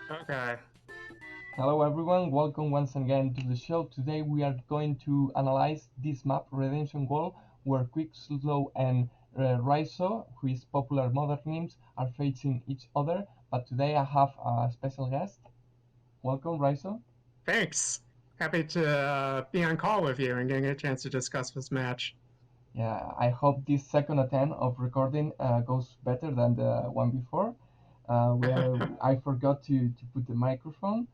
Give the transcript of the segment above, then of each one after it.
Okay. Hello everyone, welcome once again to the show. Today we are going to analyze this map Redemption Wall where Quickslow and Rhizo, who is popular modern names, are facing each other. But today I have a special guest. Welcome Rhizo. Thanks. Happy to be on call with you and getting a chance to discuss this match. Yeah, I hope this second attempt of recording goes better than the one before. Where I forgot to put the microphone.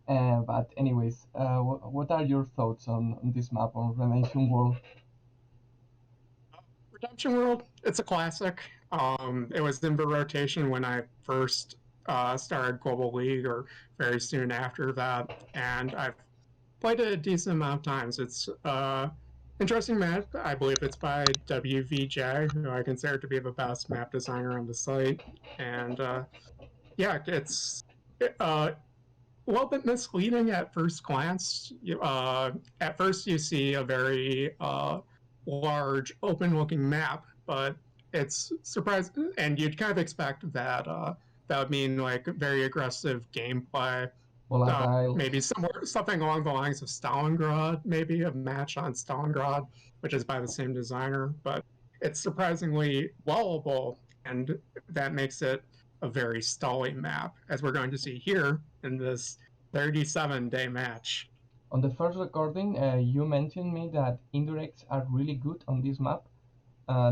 But anyways, what are your thoughts on this map on Redemption Wall? Redemption World, it's a classic. It was in the rotation when I first started Global League or very soon after that, and I've played it a decent amount of times. It's interesting map. I believe it's by WVJ, who I consider to be the best map designer on the site. And yeah, it's uh, a little bit misleading at first glance. At first, you see a very large, open-looking map, but it's surprising, and you'd kind of expect that that would mean like very aggressive gameplay. Volatile. Maybe something along the lines of Stalingrad, maybe a match on Stalingrad, which is by the same designer, but it's surprisingly wallable, and that makes it a very stally map, as we're going to see here in this 37-day match. On the first recording, you mentioned me that indirects are really good on this map.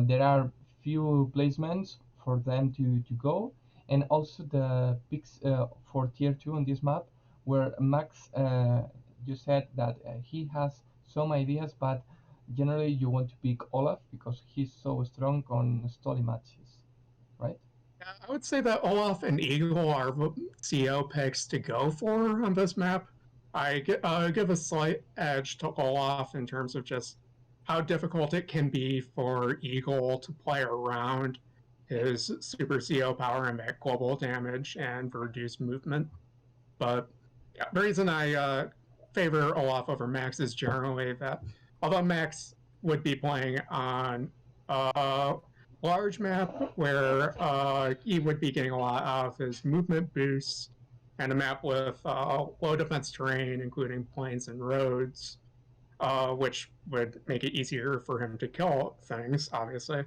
There are few placements for them to go, and also the picks for tier 2 on this map, where Max, you said that he has some ideas, but generally you want to pick Olaf because he's so strong on story matches, right? I would say that Olaf and Eagle are CO picks to go for on this map. I give a slight edge to Olaf in terms of just how difficult it can be for Eagle to play around his super CO power and make global damage and reduce movement. But yeah, the reason I favor Olaf over Max is generally that although Max would be playing on a large map where he would be getting a lot out of his movement boosts, and a map with low defense terrain, including plains and roads, which would make it easier for him to kill things, obviously.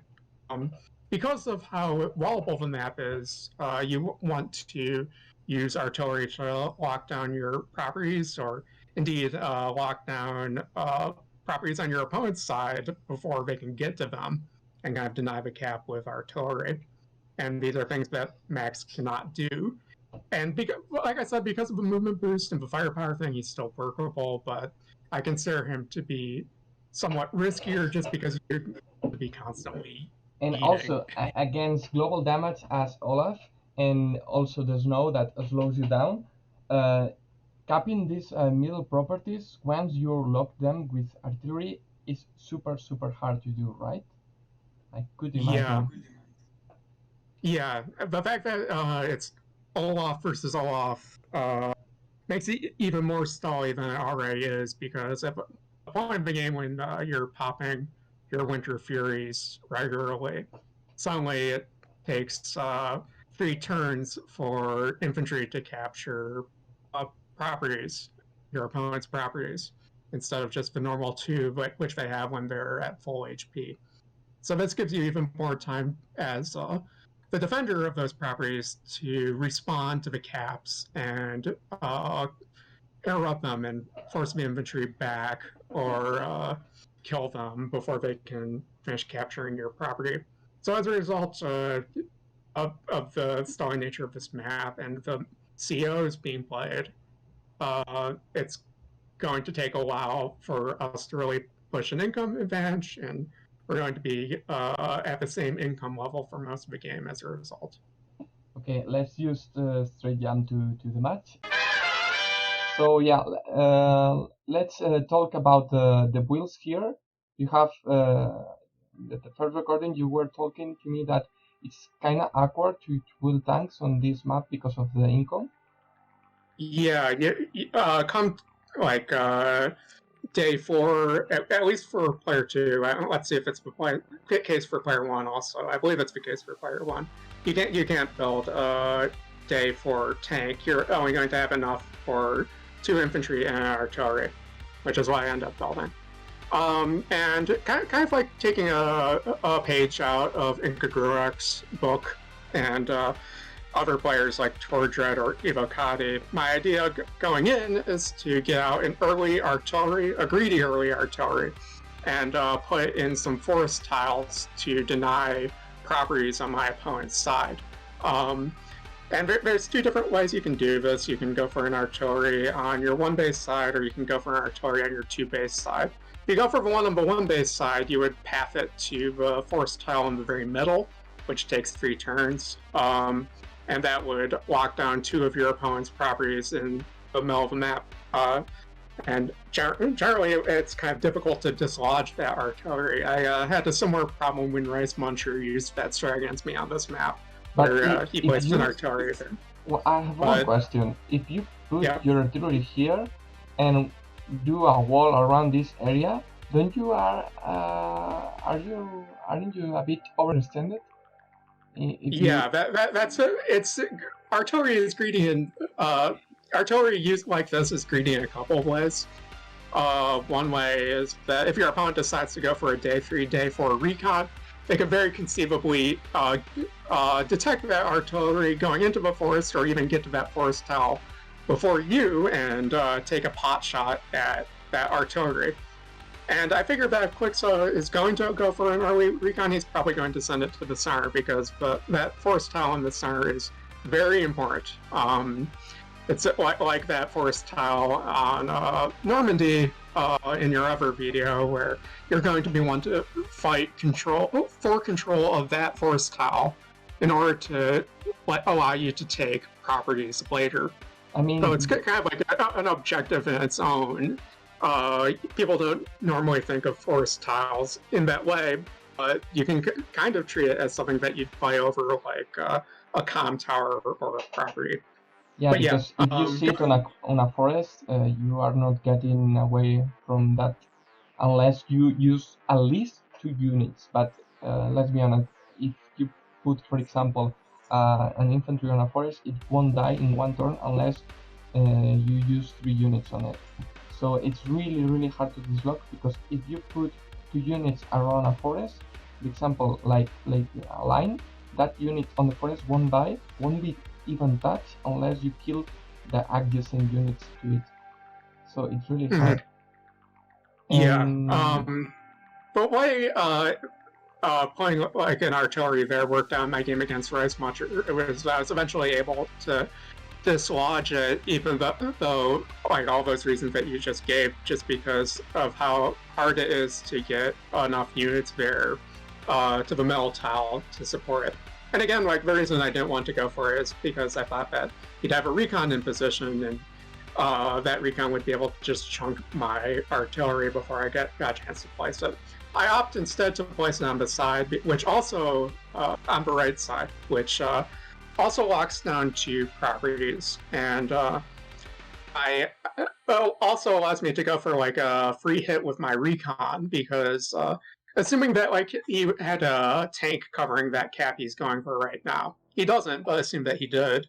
Um, because of how wallable the map is, you want to use artillery to lock down your properties, or indeed lock down properties on your opponent's side before they can get to them, and kind of deny the cap with artillery. And these are things that Max cannot do. And because, like I said, because of the movement boost and the firepower thing, he's still workable, but I consider him to be somewhat riskier just because you're going to be constantly And eating. also against global damage as Olaf, and also the snow that slows you down. Uh, Capping these middle properties once you lock them with artillery is super hard to do, right? I could Yeah, imagine. yeah. The fact that it's Olaf versus Olaf makes it even more stally than it already is, because at the point of the game when you're popping your Winter Furies regularly, suddenly it takes 3 turns for infantry to capture uh, properties, your opponent's properties, instead of just the normal 2, which they have when they're at full HP. So this gives you even more time as the defender of those properties to respond to the caps and interrupt them and force the infantry back, or kill them before they can finish capturing your property. So as a result of the stalling nature of this map and the COs being played, it's going to take a while for us to really push an income advantage, and we're going to be at the same income level for most of the game as a result. Okay, let's just straight jump to the match. So yeah, let's talk about the builds here. You have the first recording you were talking to me that it's kind of awkward to build tanks on this map because of the income. Yeah, come like day 4, at least for player 2. Let's see if it's the case for player 1 also. I believe it's the case for player 1. You can't build day 4 tank, you're only going to have enough for 2 infantry and an artillery, which is what I end up building. And kind of like taking a page out of Inca Gruak's book and other players like Tordred or Evocati, my idea going in is to get out an early artillery, a greedy early artillery, and put in some forest tiles to deny properties on my opponent's side. And there's 2 different ways you can do this. You can go for an artillery on your 1 base side, or you can go for an artillery on your 2 base side. If you go for the one on the 1 base side, you would path it to the forest tile in the very middle, which takes 3 turns. And that would lock down 2 of your opponent's properties in the middle of the map. And generally, it's kind of difficult to dislodge that artillery. I had a similar problem when Rice Muncher used that strat against me on this map, where he placed an artillery there. Well, I have one question. If you put your artillery here and do a wall around this area, aren't you a bit overextended? That's it. It's artillery is greedy, and artillery used like this is greedy in a couple of ways. One way is that if your opponent decides to go for a day 3, day 4 recon, they could very conceivably detect that artillery going into the forest, or even get to that forest tile before you, and take a pot shot at that artillery. And I figured that if Quickslow is going to go for an early recon, he's probably going to send it to the center, because that forest tile in the center is very important. It's like that forest tile on Normandy in your other video, where you're going to be one to fight for control of that forest tile in order to allow you to take properties later. I mean, so it's kind of like an objective in its own. People don't normally think of forest tiles in that way, but you can kind of treat it as something that you'd play over, like a comm tower or a property. Yeah, but because if you sit on a forest, you are not getting away from that unless you use at least 2 units. But let's be honest, if you put, for example, an infantry on a forest, it won't die in 1 turn unless you use 3 units on it. So it's really, really hard to dislodge, because if you put 2 units around a forest, for example, like a line, that unit on the forest won't die, won't be even touched unless you kill the adjacent units to it. So it's really hard. But why playing like an artillery there worked on my game against Rice Muncher. I was eventually able to dislodge it, even though like all those reasons that you just gave, just because of how hard it is to get enough units there to the metal tile to support it. And again, like the reason I didn't want to go for it is because I thought that he'd have a recon in position, and that recon would be able to just chunk my artillery before I got a chance to place it. I opt instead to place it on the side, which also on the right side, which also locks down 2 properties, and also allows me to go for like a free hit with my recon, because assuming that like he had a tank covering that cap he's going for right now, he doesn't, but assume that he did.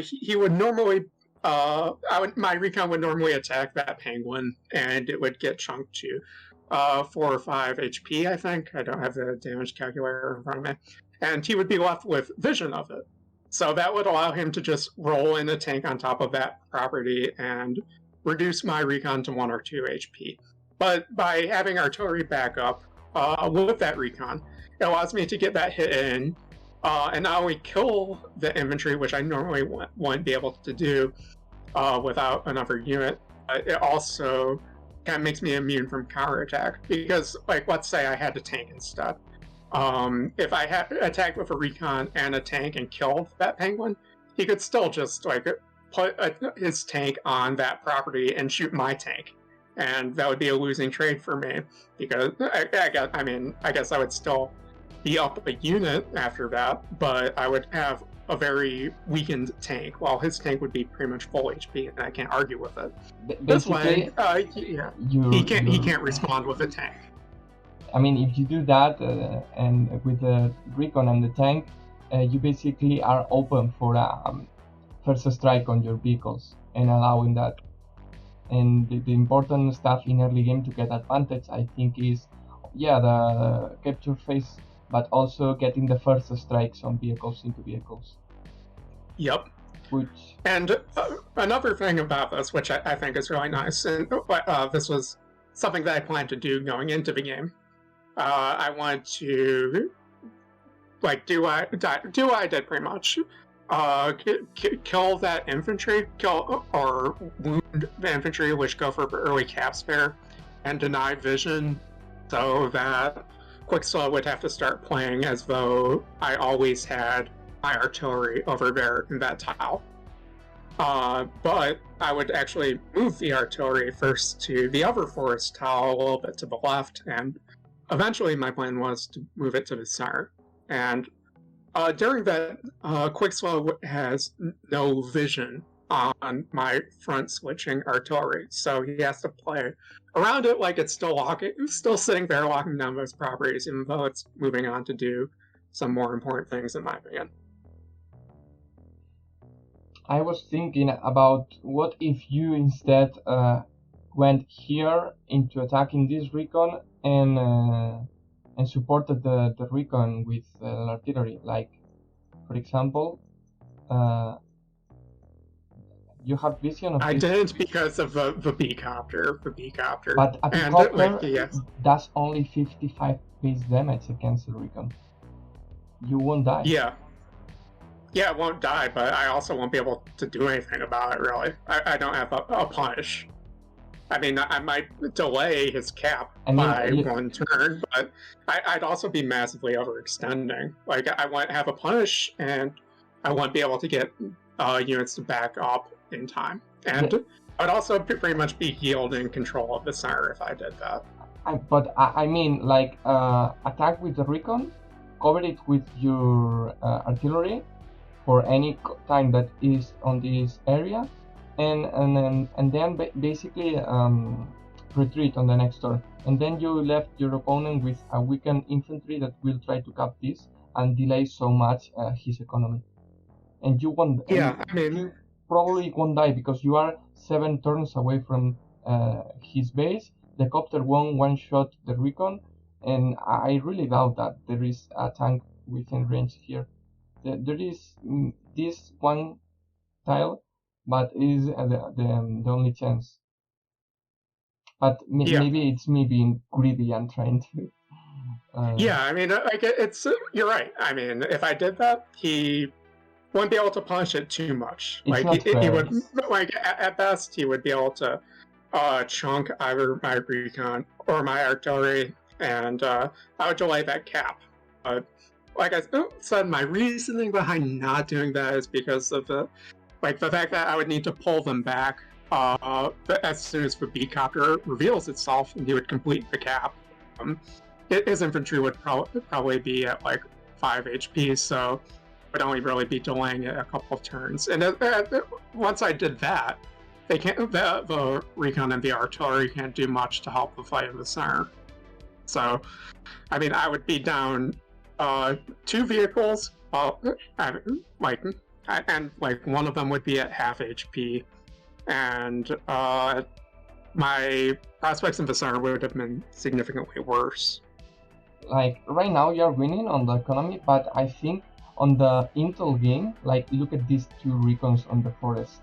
He would normally, my recon would normally attack that penguin, and it would get chunked to 4 or 5 HP, I think. I don't have the damage calculator in front of me. And he would be left with vision of it. So that would allow him to just roll in a tank on top of that property and reduce my recon to 1 or 2 HP. But by having artillery backup with that recon, it allows me to get that hit in and not only kill the infantry, which I normally wouldn't be able to do without another unit, but it also kind of makes me immune from counterattack. Because, like, let's say I had a tank instead. If I had attacked with a recon and a tank and killed that penguin, he could still just like put his tank on that property and shoot my tank, and that would be a losing trade for me, because I guess I would still be up a unit after that, but I would have a very weakened tank, while his tank would be pretty much full HP, and I can't argue with it. This way, he can't respond with a tank. I mean, if you do that, and with the recon and the tank, you basically are open for first strike on your vehicles and allowing that. And the important stuff in early game to get advantage, I think, is the capture phase, but also getting the first strikes on vehicles into vehicles. Yep. And another thing about this, which I think is really nice, and this was something that I planned to do going into the game. I wanted to do what I did pretty much. Kill that infantry, or wound the infantry, which go for early cap spare, and deny vision, so that Quickslow would have to start playing as though I always had my artillery over there in that tile. But I would actually move the artillery first to the other forest tile a little bit to the left, and eventually my plan was to move it to the center. And during that, Quickslow has no vision on my front switching artillery, so he has to play around it like it's still sitting there locking down those properties, even though it's moving on to do some more important things, in my opinion. I was thinking about what if you instead went here into attacking this recon and supported the recon with artillery. Like, for example, you have vision of. I didn't because of the B-copter. The B-copter. But a B-copter does only 55 base damage against the recon. You won't die. Yeah, it won't die, but I also won't be able to do anything about it, really. I don't have a punish. I mean, I might delay his cap by one turn, but I'd also be massively overextending. Like, I won't have a punish, and I won't be able to get units to back up in time. And I'd also pretty much be healed in control of the center if I did that. But I mean, like, attack with the recon, cover it with your artillery for any time that is on this area, and then basically retreat on the next turn. And then you left your opponent with a weakened infantry that will try to cap this and delay so much his economy. And you won't. Yeah, I mean, you probably won't die because you are 7 turns away from his base. The copter won't one-shot the recon, and I really doubt that there is a tank within range here. There is this one tile, but it is the only chance. But maybe it's me being greedy and trying to. Yeah, I mean, like you're right. I mean, if I did that, he wouldn't be able to punish it too much. It's like he would, like at best, he would be able to chunk either my recon or my artillery, and I would delay that cap. Like I said, my reasoning behind not doing that is because of the fact that I would need to pull them back as soon as the B-copter reveals itself, and he would complete the cap. His infantry would probably be at like 5 HP, so would only really be delaying it a couple of turns. And once I did that, they can't. The recon and the artillery can't do much to help the fight in the center. So, I mean, I would be down 2 vehicles, and one of them would be at half HP, and my prospects in the center would have been significantly worse. Like, right now you're winning on the economy, but I think on the intel game, like, look at these 2 recons on the forest.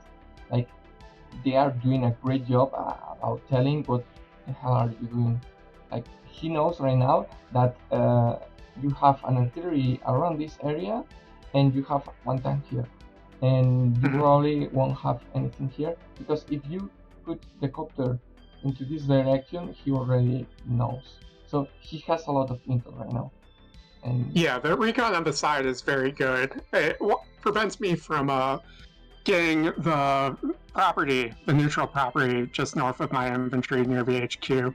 Like, they are doing a great job about telling what the hell are you doing. Like, he knows right now that you have an artillery around this area and you have 1 tank here, and you probably won't have anything here, because if you put the copter into this direction, he already knows. So he has a lot of intel right now. And yeah, the recon on the side is very good. It prevents me from getting the neutral property just north of my infantry near the HQ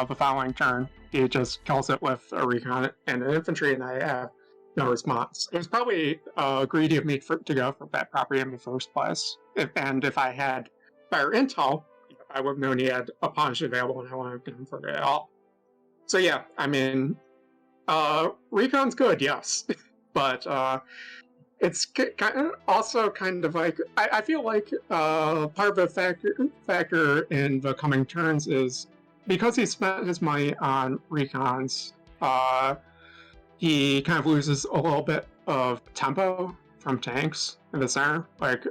the following turn. He just kills it with a recon and an infantry, and I have no response. It was probably greedy of me to go for that property in the first place. If I had better intel, I would have known he had a punish available, and I wouldn't have gone for it at all. So yeah, I mean, recon's good, yes. but it's also kind of like I feel like part of the factor in the coming turns is because he spent his money on recons, he kind of loses a little bit of tempo from tanks in the center. Like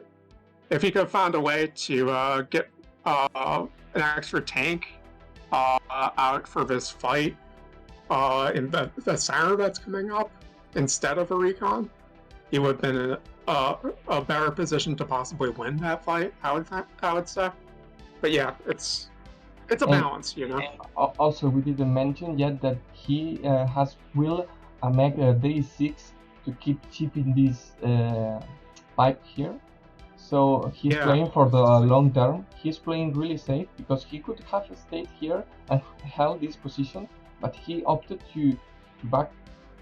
if he could have found a way to get an extra tank out for this fight in the center that's coming up instead of a recon, he would have been in a better position to possibly win that fight. I would say, but yeah, it's a balance, you know. Also, we didn't mention yet that he has will make a day 6 to keep chipping this pipe here. So he's playing for the long term. He's playing really safe because he could have stayed here and held this position, but he opted to back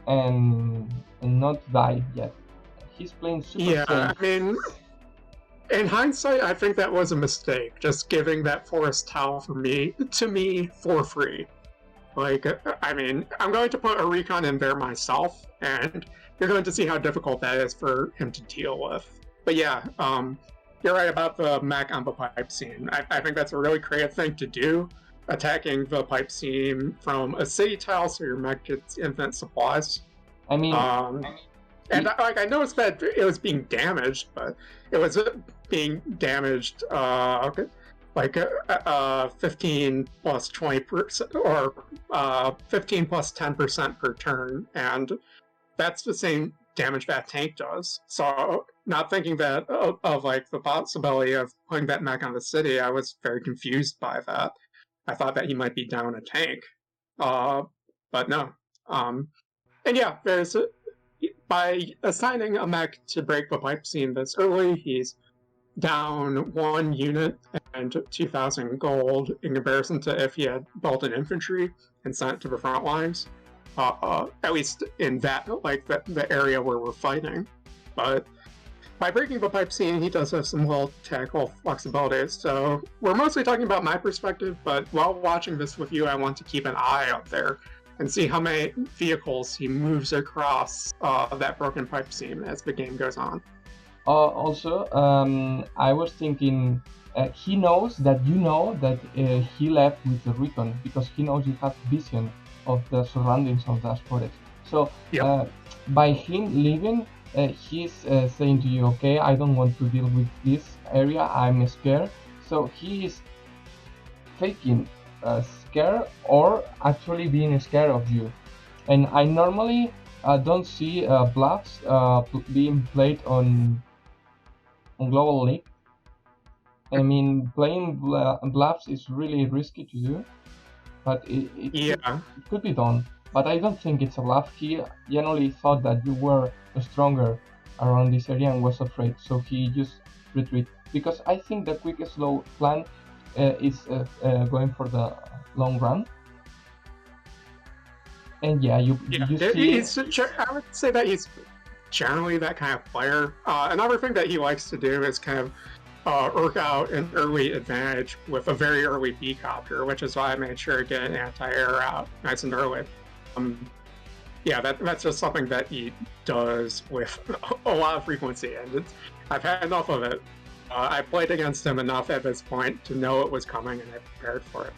and not die yet. He's playing super safe. I mean, in hindsight, I think that was a mistake, just giving that forest towel to me for free. Like, I mean, I'm going to put a recon in there myself, and you're going to see how difficult that is for him to deal with. But yeah, you're right about the mech on the pipe seam. I think that's a really creative thing to do, attacking the pipe seam from a city tile so your mech gets infinite supplies. I mean, and I noticed that it was being damaged, but it was being damaged 15 plus 20% or 15 plus 10% per turn, and that's the same damage that tank does. So not thinking that of like the possibility of putting that mech on the city, I was very confused by that. I thought that he might be down a tank, but no. And yeah, there's by assigning a mech to break the pipe seam this early, he's down 1 unit and 2,000 gold in comparison to if he had built an infantry and sent it to the front lines. At least in that, like the area where we're fighting. But by breaking the pipe seam, he does have some little tactical flexibility. So we're mostly talking about my perspective, but while watching this with you, I want to keep an eye out there and see how many vehicles he moves across that broken pipe seam as the game goes on. Also, I was thinking, he knows that he left with the recon because he knows you have vision of the surroundings of that forest. So by him leaving, he's saying to you, okay, I don't want to deal with this area, I'm scared. So he is faking scare or actually being scared of you. And I normally don't see bluffs being played on Global League. I mean, playing bluffs is really risky to do, but it could be done. But I don't think it's a bluff. He generally thought that you were stronger around this area and was afraid, so he just retreat. Because I think the Quickslow plan is going for the long run. And you see... I would say that he's generally that kind of player. Another thing that he likes to do is kind of work out an early advantage with a very early B-copter, which is why I made sure to get an anti-air out nice and early. That's just something that he does with a lot of frequency, and I've had enough of it. I played against him enough at this point to know it was coming, and I prepared for it.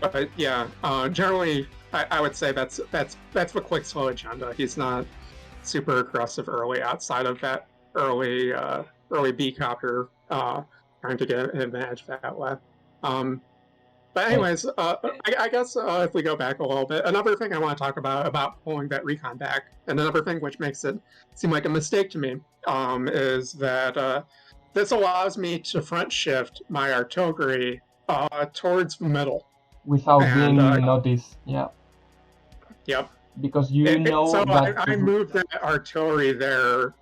But yeah, generally, I would say that's the Quickslow agenda. He's not super aggressive early outside of that early B-copter, trying to get an advantage that way. But anyways, I guess if we go back a little bit, another thing I want to talk about pulling that recon back, and another thing which makes it seem like a mistake to me, is that this allows me to front shift my artillery towards the middle. Without being noticed, yeah. Yep. Because know so that... I moved that artillery there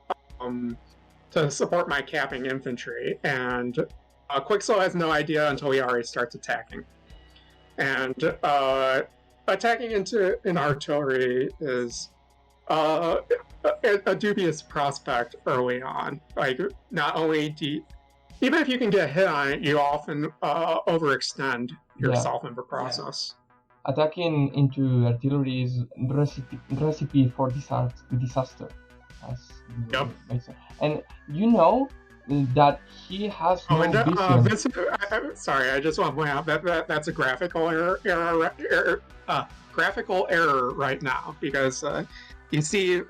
to support my capping infantry, and Quickslow has no idea until he already starts attacking. And attacking into an artillery is a dubious prospect early on. Like, not only even if you can get a hit on it, you often overextend yourself in the process. Attacking into artillery is recipe for disaster. as Yep. and you know that he has Oh, no and vision. Vincent, sorry, I just want to point out that's a graphical graphical error right now because you see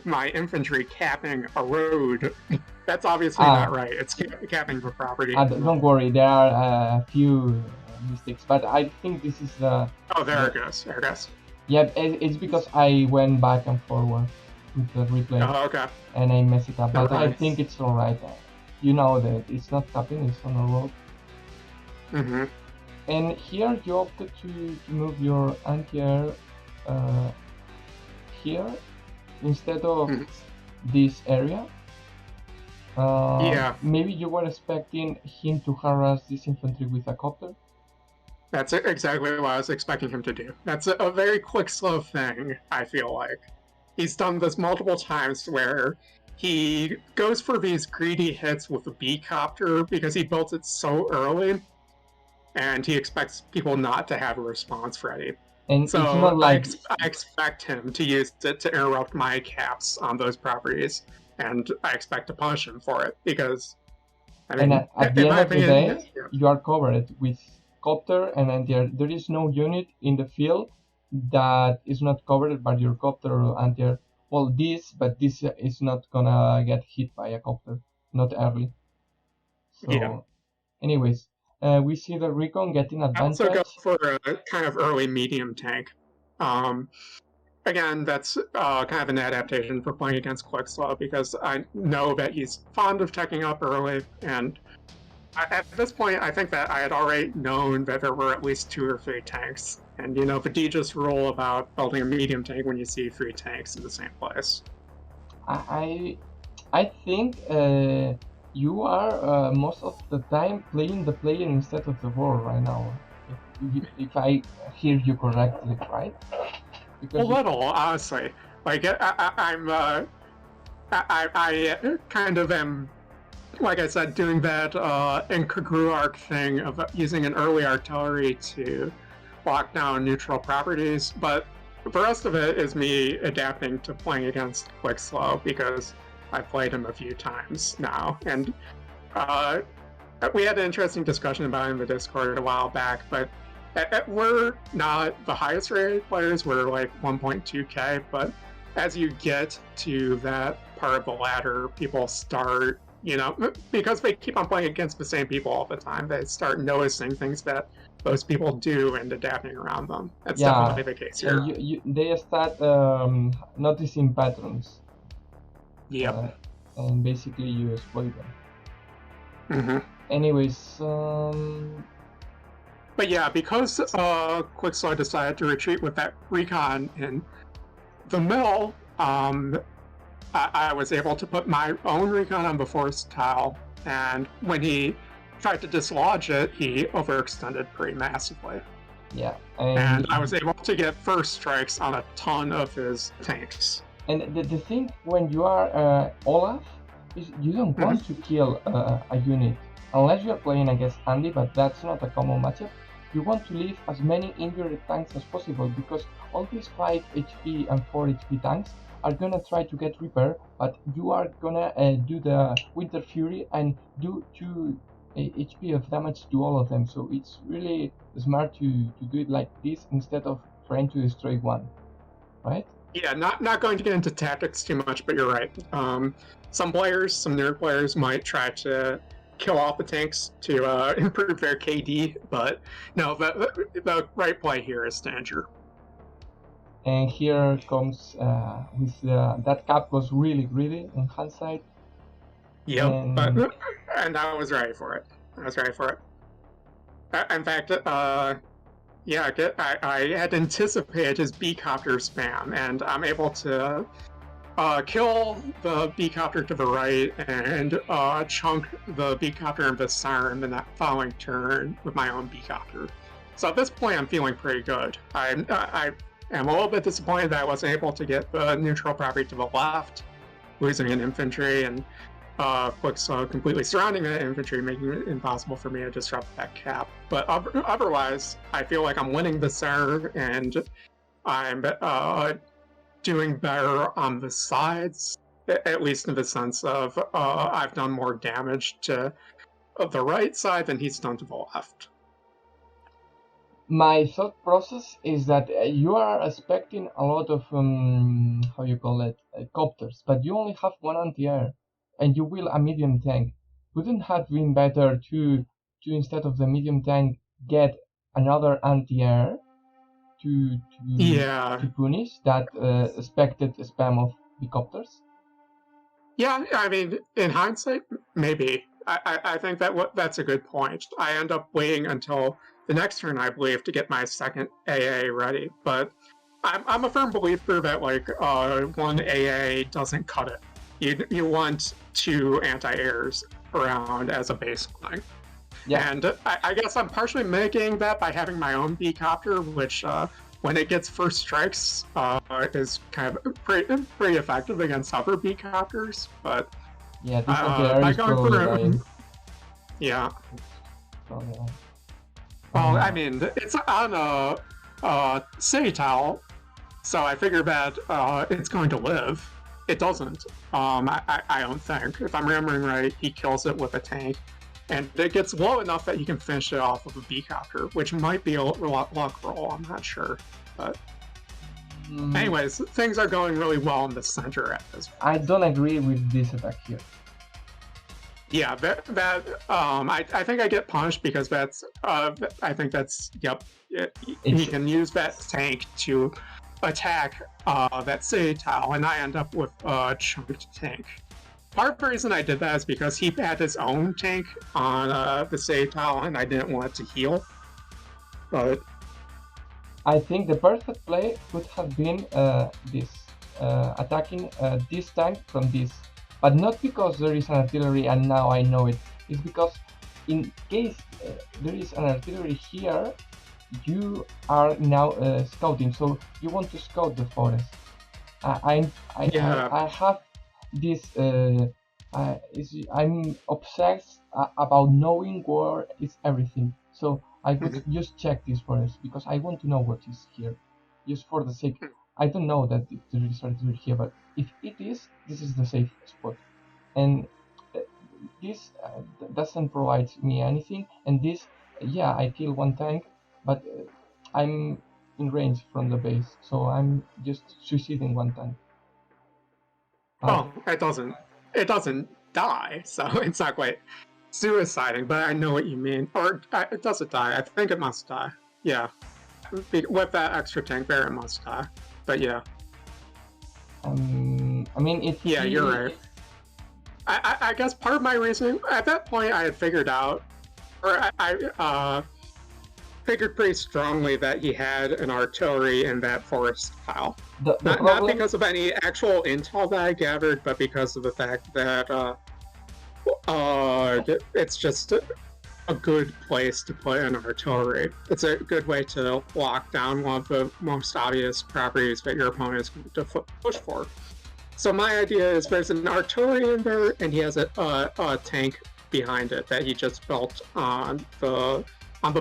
my infantry capping a road. That's obviously not right. It's capping the property. Don't worry, there are a few mistakes, but I think this is the. Oh, there it goes. There it goes. Yeah, it's because I went back and forward with the replay. Oh, okay. And I messed it up, but Never I mind. think it's alright. You know that it's not capping, it's on a road. Mm-hmm. And here you opted to move your anti-air here instead of this area. Yeah. Maybe you were expecting him to harass this infantry with a copter? That's exactly what I was expecting him to do. That's a very Quickslow thing, I feel like. He's done this multiple times where he goes for these greedy hits with the B-copter because he built it so early, and he expects people not to have a response ready. And so it's not like... I expect him to use it to interrupt my caps on those properties, and I expect to punish him for it because... I mean, and at the end of the day, you are covered with copter, and then there is no unit in the field that is not covered by your copter or anti-air. Well, this is not gonna get hit by a copter, not early. So, anyways, we see the Recon getting advantage. I also go for a kind of early medium tank. Again, that's kind of an adaptation for playing against Quickslow because I know that he's fond of teching up early, and at this point, I think that I had already known that there were at least 2 or 3 tanks. And, you know, the DJ's rule about building a medium tank when you see 3 tanks in the same place. I think you are most of the time playing the player instead of the board right now. If I hear you correctly, right? Because a little, honestly. Like, I kind of am, like I said, doing that incongruent thing of using an early artillery to lock down neutral properties, but the rest of it is me adapting to playing against Quickslow because I've played him a few times now, and we had an interesting discussion about it in the Discord a while back, but we're not the highest rated players, we're like 1.2k, but as you get to that part of the ladder, people start, you know, because they keep on playing against the same people all the time, they start noticing things that those people do and adapting around them. That's definitely the case here. They start noticing patterns. Yep. And basically you exploit them. Mm-hmm. Anyways, but yeah, because Quickslow decided to retreat with that recon in the middle, I was able to put my own recon on the forest tile, and when he tried to dislodge it, he overextended pretty massively. Yeah. And I was able to get first strikes on a ton of his tanks. And the thing when you are Olaf is you don't want to kill a unit. Unless you're playing against Andy, but that's not a common matchup. You want to leave as many injured tanks as possible because all these 5 HP and 4 HP tanks are gonna try to get repair, but you are gonna do the Winter Fury and do 2 HP of damage to all of them. So it's really smart to do it like this instead of trying to destroy one, right? Yeah, not going to get into tactics too much, but you're right. Some players, some nerd players might try to kill off the tanks to improve their KD, but no, the right play here is Stanger. And here comes with that cap was really greedy in hindsight. Yep, and I was ready for it. In fact, yeah, I had anticipated his B-copter spam, and I'm able to kill the B-copter to the right and chunk the B-copter and the siren in that following turn with my own B-copter. So at this point, I'm feeling pretty good. I am a little bit disappointed that I wasn't able to get the neutral property to the left, losing an infantry, and Quickslow completely surrounding that infantry, making it impossible for me to disrupt that cap. But otherwise, I feel like I'm winning the center, and I'm doing better on the sides at least in the sense of I've done more damage to the right side than he's done to the left. My thought process is that you are expecting a lot of how you call it, copters, but you only have one anti-air, and you will a medium tank. Wouldn't have been better to instead of the medium tank get another anti-air to punish that expected spam of the copters? Yeah, I mean, in hindsight, maybe. I think that's a good point. I end up waiting until the next turn, I believe, to get my second AA ready. But I'm a firm believer that like one AA doesn't cut it. You want two anti-airs around as a baseline. Yeah. And I guess I'm partially mitigating that by having my own B-copter, which when it gets first strikes is kind of pretty effective against other B-copters. But yeah, this by going for yeah. Well, I mean, it's on a city tile, so I figured that it's going to live. It doesn't. I don't think. If I'm remembering right, he kills it with a tank. And it gets low enough that you can finish it off of a B-copter, which might be a luck roll, I'm not sure. But anyways, things are going really well in the center at this point. I don't agree with this attack here. Yeah, I think I get punished because that's, I think that's, yep, he can use that tank to attack that city tile, and I end up with a chunked tank. Part of the reason I did that is because he had his own tank on the save tile, and I didn't want it to heal. But I think the perfect play would have been this, attacking this tank from this. But not because there is an artillery and now I know it. It's because in case there is an artillery here, you are now scouting. So you want to scout the forest. I have this I'm obsessed about knowing where is everything, so I would just check this forest because I want to know what is here, just for the sake. I don't know that there is artillery here, but if it is, this is the safe spot, and this doesn't provide me anything. And this, yeah, I kill one tank, but I'm in range from the base, so I'm just suiciding one tank. Oh, it doesn't die, so it's not quite suiciding, but I know what you mean. Or it doesn't die. I think it must die. Yeah. With that extra tank there, it must die. But yeah. I mean, it's... Yeah, you're right. I guess part of my reasoning, at that point I had figured out, or I figured pretty strongly that he had an artillery in that forest tile. Not because of any actual intel that I gathered, but because of the fact that it's just a good place to put an artillery. It's a good way to lock down one of the most obvious properties that your opponent is going to push for. So my idea is there's an artillery in there, and he has a tank behind it that he just built on the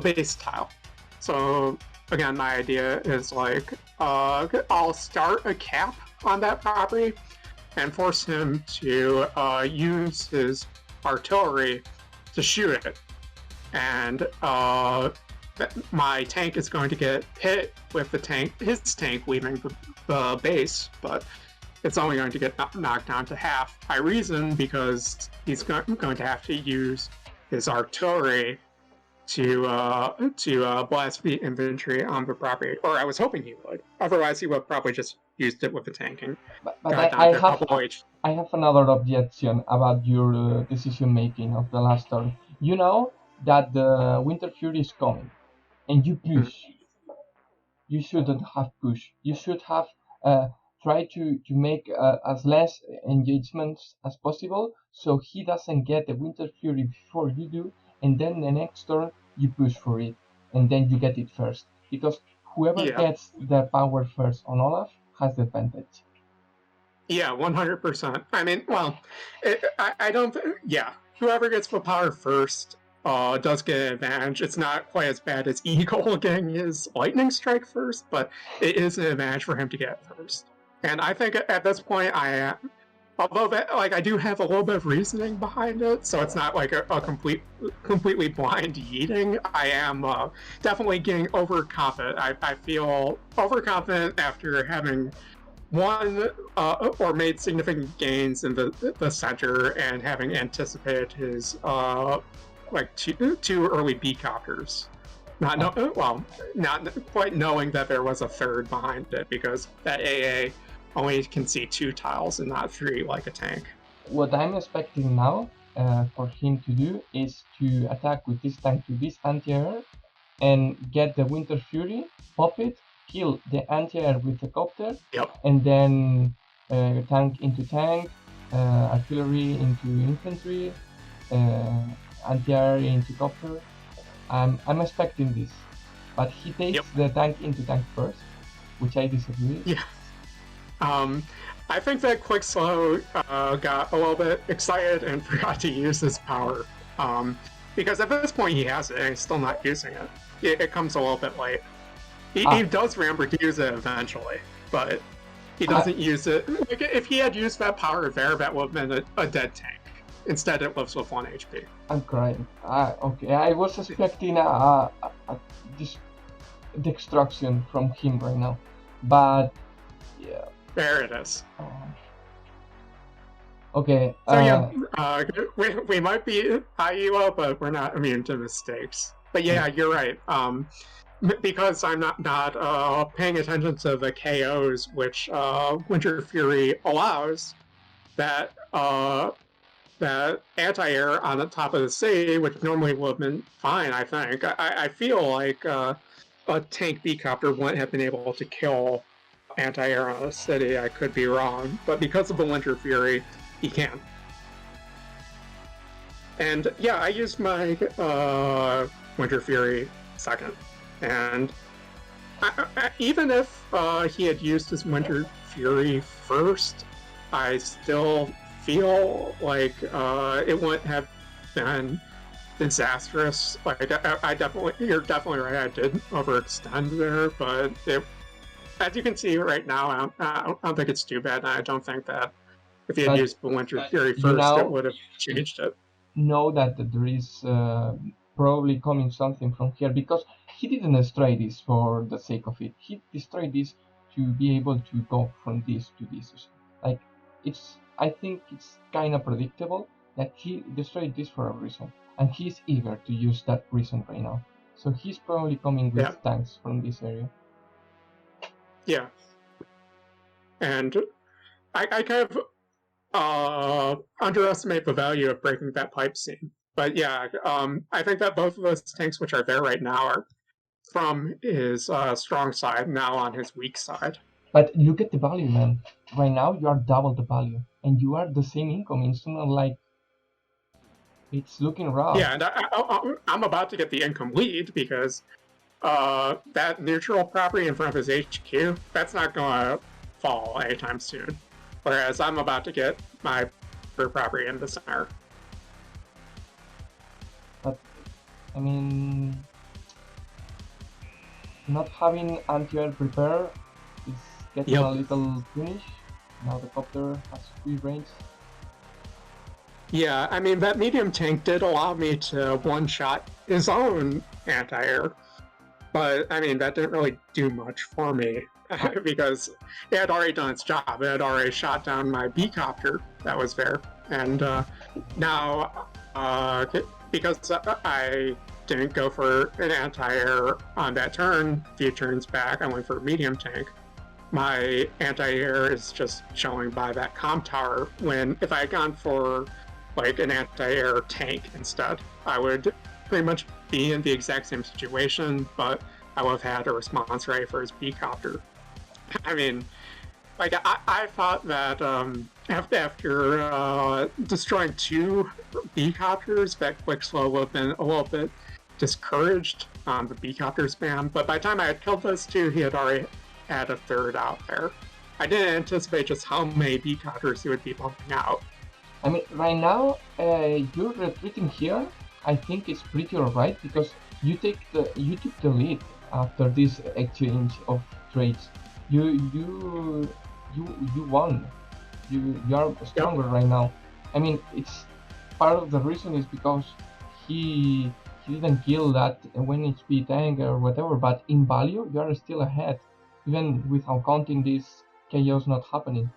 base tile. So again, my idea is like I'll start a cap on that property and force him to use his artillery to shoot it, and my tank is going to get hit with his tank leaving the base, but it's only going to get knocked down to half. I reason because he's going to have to use his artillery to blast the infantry on the property, or I was hoping he would. Otherwise, he would probably just used it with the tanking. But I have another objection about your decision making of the last turn. You know that the Winter Fury is coming, and you push. You shouldn't have push. You should have try to make as less engagements as possible, so he doesn't get the Winter Fury before you do, and then the next turn you push for it, and then you get it first. Because whoever gets the power first on Olaf has the advantage. Yeah, 100%. I mean, well, I don't. Yeah, whoever gets the power first does get an advantage. It's not quite as bad as Eagle getting his lightning strike first, but it is an advantage for him to get first. And I think at this point, although that, like, I do have a little bit of reasoning behind it, so it's not like a completely blind yeeting. I am definitely getting overconfident. I feel overconfident after having won or made significant gains in the center and having anticipated his like two early B copters. Not quite knowing that there was a third behind it, because that AA only can see 2 tiles and not 3 like a tank. What I'm expecting now for him to do is to attack with this tank to this anti-air and get the Winter Fury, pop it, kill the anti-air with the copter, Yep. and then tank into tank, artillery into infantry, anti-air into copter. I'm expecting this, but he takes the tank into tank first, which I disagree. Yeah. I think that Quickslow got a little bit excited and forgot to use his power. Because at this point he has it and he's still not using it. It comes a little bit late. He does remember to use it eventually, but he doesn't use it. Like, if he had used that power there, that would have been a dead tank. Instead, it lives with 1 HP. I'm crying. Okay, I was expecting a destruction from him right now, but yeah. There it is. Okay. So yeah, we might be IUO, but we're not immune to mistakes. But yeah, you're right. Because I'm not paying attention to the KOs, which Winter Fury allows, that that anti-air on the top of the city, which normally would have been fine, I think. I feel like a tank B-copter wouldn't have been able to kill anti-air on the city. I could be wrong, but because of the Winter Fury, he can. And yeah, I used my Winter Fury second, and even if he had used his Winter Fury first, I still feel like it wouldn't have been disastrous. Like, you're definitely right, I did overextend there, but as you can see right now, I don't think it's too bad, and I don't think that if he had used the Winter Fury first, it would have changed it. Know that there is probably coming something from here, because he didn't destroy this for the sake of it. He destroyed this to be able to go from this to this. Like, I think it's kind of predictable that he destroyed this for a reason, and he's eager to use that reason right now. So he's probably coming with tanks from this area. Yeah, and I kind of underestimate the value of breaking that pipe seam. But yeah, I think that both of those tanks which are there right now are from his strong side, now on his weak side. But look at the value, man. Right now you are double the value, and you are the same income. It's not like it's looking rough. Yeah, and I'm about to get the income lead, because that neutral property in front of his HQ, that's not going to fall anytime soon. Whereas I'm about to get my property in the center. But, I mean, not having anti-air prepare is getting a little punish. Now the copter has free range. Yeah, I mean, that medium tank did allow me to one-shot his own anti-air. But, I mean, that didn't really do much for me, because it had already done its job. It had already shot down my B-copter that was there. And now, because I didn't go for an anti-air on that turn, a few turns back, I went for a medium tank. My anti-air is just showing by that comm tower, when if I had gone for like an anti-air tank instead, I would pretty much be in the exact same situation, but I would have had a response rate for his B-copter. I mean, like, I thought that after destroying 2 B-copters, that Quickslow would have been a little bit discouraged on the B-copter spam, but by the time I had killed those 2, he had already had a third out there. I didn't anticipate just how many B-copters he would be bumping out. I mean, right now, you're retreating here. I think it's pretty alright, because you took the lead after this exchange of trades. You won. You are stronger right now. I mean, it's part of the reason is because he didn't kill that 1 HP tank or whatever, but in value you are still ahead, even without counting these chaos not happening.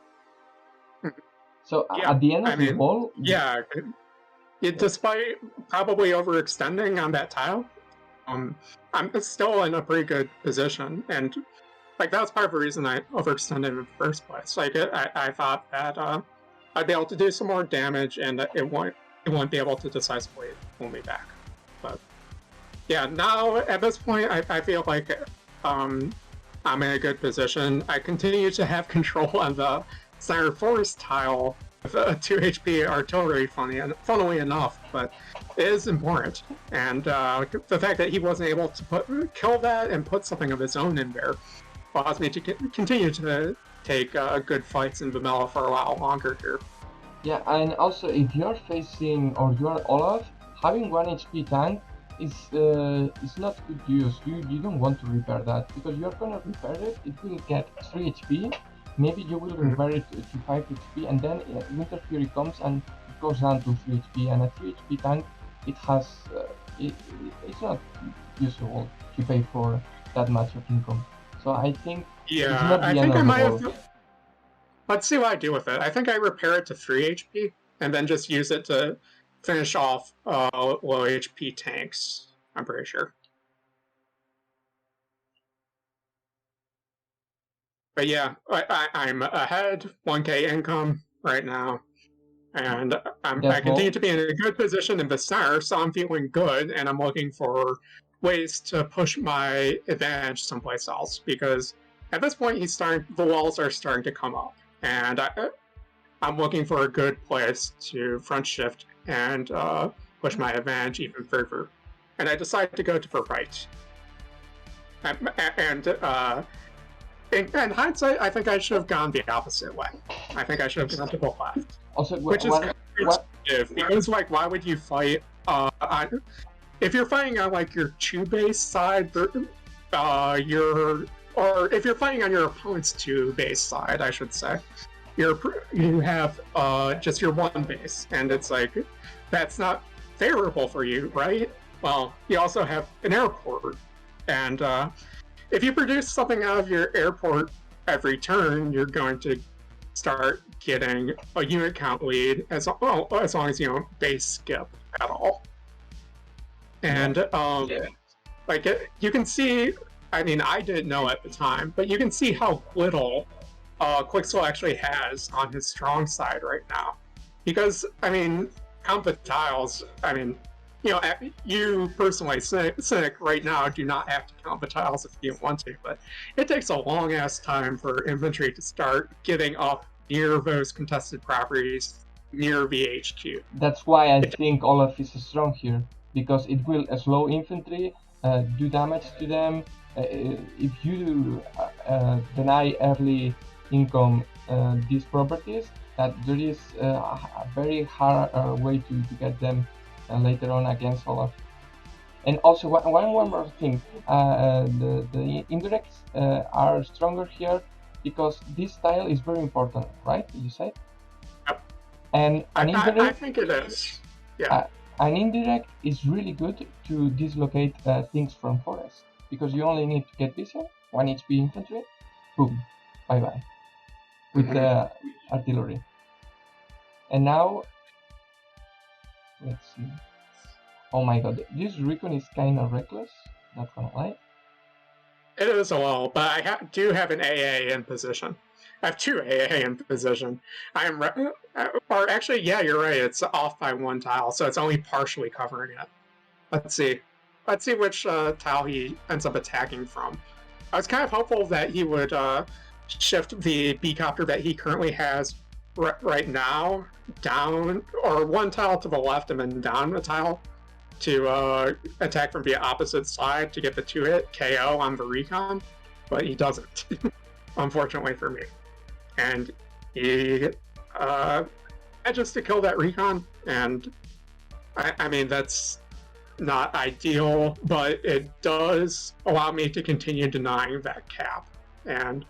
So Yeah, at the end I of the mean, ball, yeah, despite probably overextending on that tile, I'm still in a pretty good position, and like that's part of the reason I overextended in the first place. Like I thought that I'd be able to do some more damage, and it won't be able to decisively pull me back. But yeah, now at this point, I feel like I'm in a good position. I continue to have control on the center forest tile with a 2 HP artillery, funnily enough, but it is important. And the fact that he wasn't able to kill that and put something of his own in there allows me to continue to take good fights in Vanilla for a while longer here. yeah, and also if you're facing or you are Olaf, having 1 HP tank is not good use. You don't want to repair that because you're gonna repair it. It will get 3 HP. Maybe you will repair it to 5 HP, and then Winter Fury comes and it goes down to 3 HP. And a 3 HP tank, it has it's not useful to pay for that much of income. So I think it's Yeah, not I the end think I of the might world. have. Let's see what I do with it. I think I repair it to 3 HP and then just use it to finish off low HP tanks. I'm pretty sure. But yeah, I'm ahead 1K income right now, and I That's continue all. to be in a good position in the center, so I'm feeling good, and I'm looking for ways to push my advantage someplace else because at this point the walls are starting to come up, and I'm looking for a good place to front shift and push my advantage even further. And I decided to go to the right. And in hindsight, I think I should have gone the opposite way. I think I should have gone to the left. Also, Which is kind of because, like, why would you fight if you're fighting on, like, your 2-base side, or if you're fighting on your opponent's 2-base side, I should say, you have just your 1 base, and it's like that's not favorable for you, right? Well, you also have an airport, and if you produce something out of your airport every turn, you're going to start getting a unit count lead as long as you don't base skip at all. And like you can see, I mean, I didn't know at the time, but you can see how little Quickslow actually has on his strong side right now. Because, I mean, count the tiles, I mean, you personally, Cynic, right now do not have to count the tiles if you want to, but it takes a long-ass time for infantry to start getting up near those contested properties, near VHQ. That's why I think Olaf is strong here, because it will slow infantry, do damage to them. If you deny early income these properties, that there is a very hard way to get them later on against Olaf. And also one more thing, the indirects are stronger here because this tile is very important, right? You said. Yep. And an indirect, I think it is. Yeah. An indirect is really good to dislocate things from forest because you only need to get vision, 1 HP infantry, boom, bye bye, with the artillery. And now, let's see. Oh my god, this recon is kind of reckless, not gonna lie. It is a little, but I do have an AA in position. I have 2 AA in position. I am, or actually, yeah, you're right. It's off by 1 tile, so it's only partially covering it. Let's see which tile he ends up attacking from. I was kind of hopeful that he would shift the B-copter that he currently has right now down, or 1 tile to the left and then down a tile to attack from the opposite side to get the 2-hit KO on the recon, but he doesn't, unfortunately for me. And he manages to kill that recon, and I mean, that's not ideal, but it does allow me to continue denying that cap. And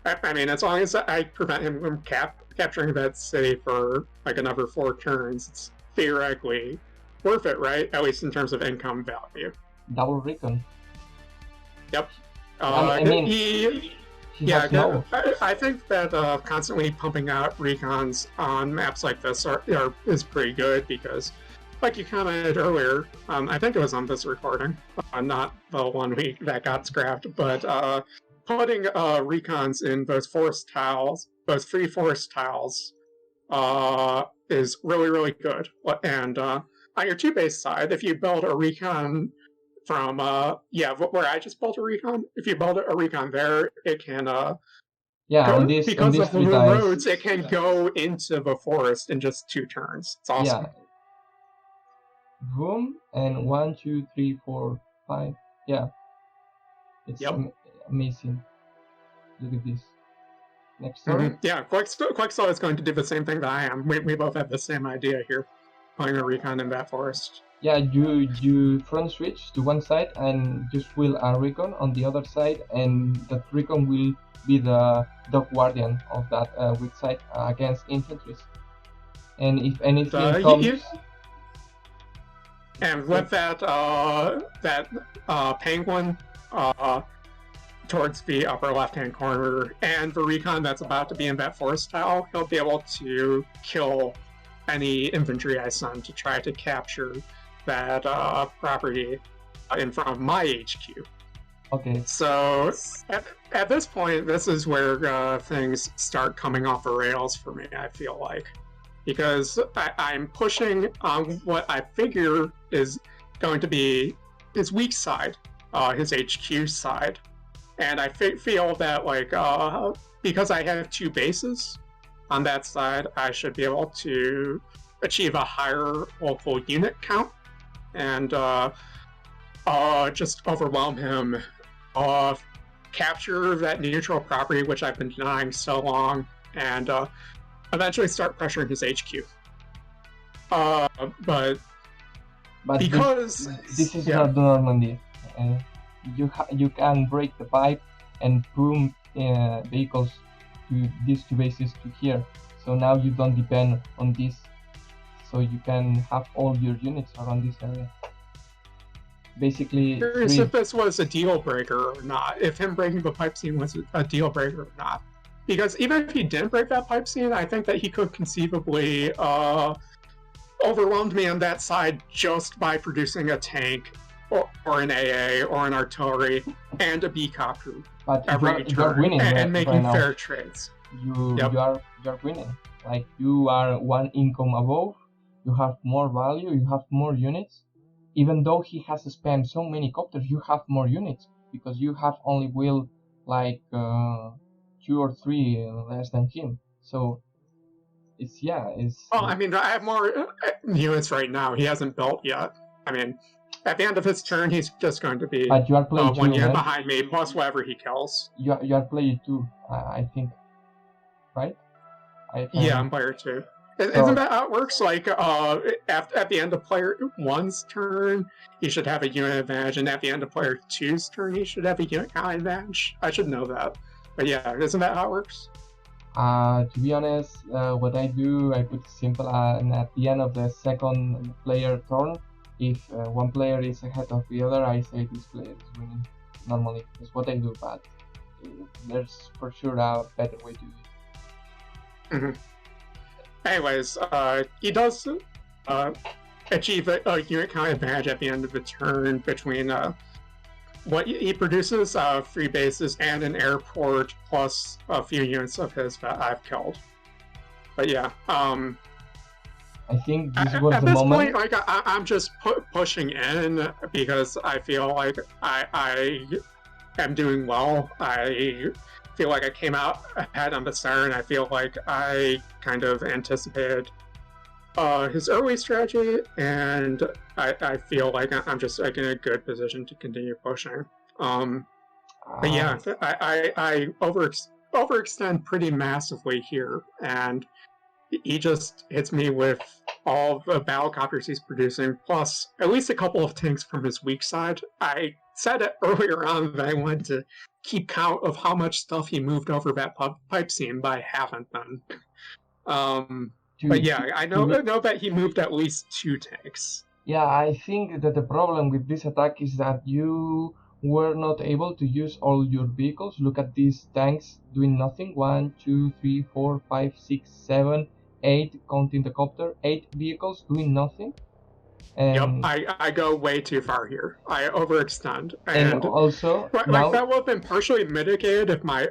I mean, as long as I prevent him from capturing that city for like another 4 turns, it's theoretically worth it, right? At least in terms of income value. Double recon. Yep. I mean, he Yeah, has no. I think that constantly pumping out recons on maps like this is pretty good because, like you commented earlier, I think it was on this recording, not the one that got scrapped, but putting recons in those forest tiles, those free forest tiles, is really, really good. And on your 2-base side, if you build a recon from where I just built a recon. If you build a recon there, it can On because these of the 3 dice. roads, it can go into the forest in just 2 turns. It's awesome. Yeah. Boom, and 1, 2, 3, 4, 5. Yeah. It's amazing. Look at this. Next turn. Mm-hmm. Yeah, Quickslow is going to do the same thing that I am. We both have the same idea here, putting a recon in that forest. Yeah, you front switch to one side and just will a recon on the other side, and that recon will be the dog guardian of that weak side against infantry. And if anything comes, and with that penguin towards the upper left-hand corner and the recon that's about to be in that forest tile, he'll be able to kill any infantry I send to try to capture that property in front of my HQ. Okay. So at this point, this is where things start coming off the rails for me, I feel like. Because I'm pushing on what I figure is going to be his weak side, his HQ side. And I feel that, like, because I have 2 bases on that side, I should be able to achieve a higher local unit count and just overwhelm him, capture that neutral property which I've been denying so long, and eventually start pressuring his HQ. But because this is not Normandy, you can break the pipe and boom vehicles to these 2 bases to here. So now you don't depend on this. So you can have all your units around this area. Basically, curious if this was a deal breaker or not. If him breaking the pipe scene was a deal breaker or not. Because even if he didn't break that pipe scene, I think that he could conceivably overwhelm me on that side just by producing a tank or an AA or an artillery and a BCOP every turn winning and making right fair trades. You are winning. Like, you are 1 income above. You have more value. You have more units. Even though he has spent so many copters, you have more units because you have only will like 2 or 3 less than him. So it's. Well, I mean, I have more units right now. He hasn't built yet. I mean, at the end of his turn, he's just going to be but you are player 1 2, unit right? behind me plus whatever he kills. You are player 2, I think, right? Yeah, I'm player 2. Isn't that how it works? Like, at the end of player 1's turn, he should have a unit advantage, and at the end of player 2's turn, he should have a unit count advantage. I should know that. But yeah, isn't that how it works? To be honest, what I do, I put it simple, and at the end of the second player turn, if one player is ahead of the other, I say this player is winning. Normally, that's what I do, but there's for sure a better way to do it. Mm-hmm. Anyways, he does achieve a unit count advantage at the end of the turn between what he produces, 3 bases and an airport, plus a few units of his that I've killed. But yeah, I think this was at the this moment. point, like I'm just pushing in because I feel like I am doing well. I feel like I came out ahead on the start, and I feel like I kind of anticipated his early strategy, and I feel like I'm just like in a good position to continue pushing. But yeah, I overextend pretty massively here, and he just hits me with all the battlecopters he's producing, plus at least a couple of tanks from his weak side. I said it earlier on that I wanted to keep count of how much stuff he moved over that pipe seam, but I haven't done. But yeah, I know that he moved at least 2 tanks. Yeah, I think that the problem with this attack is that you were not able to use all your vehicles. Look at these tanks doing nothing. 1, 2, 3, 4, 5, 6, 7, 8, counting the copter. 8 vehicles doing nothing. And yep, I go way too far here. I overextend. And also, like that would have been partially mitigated if my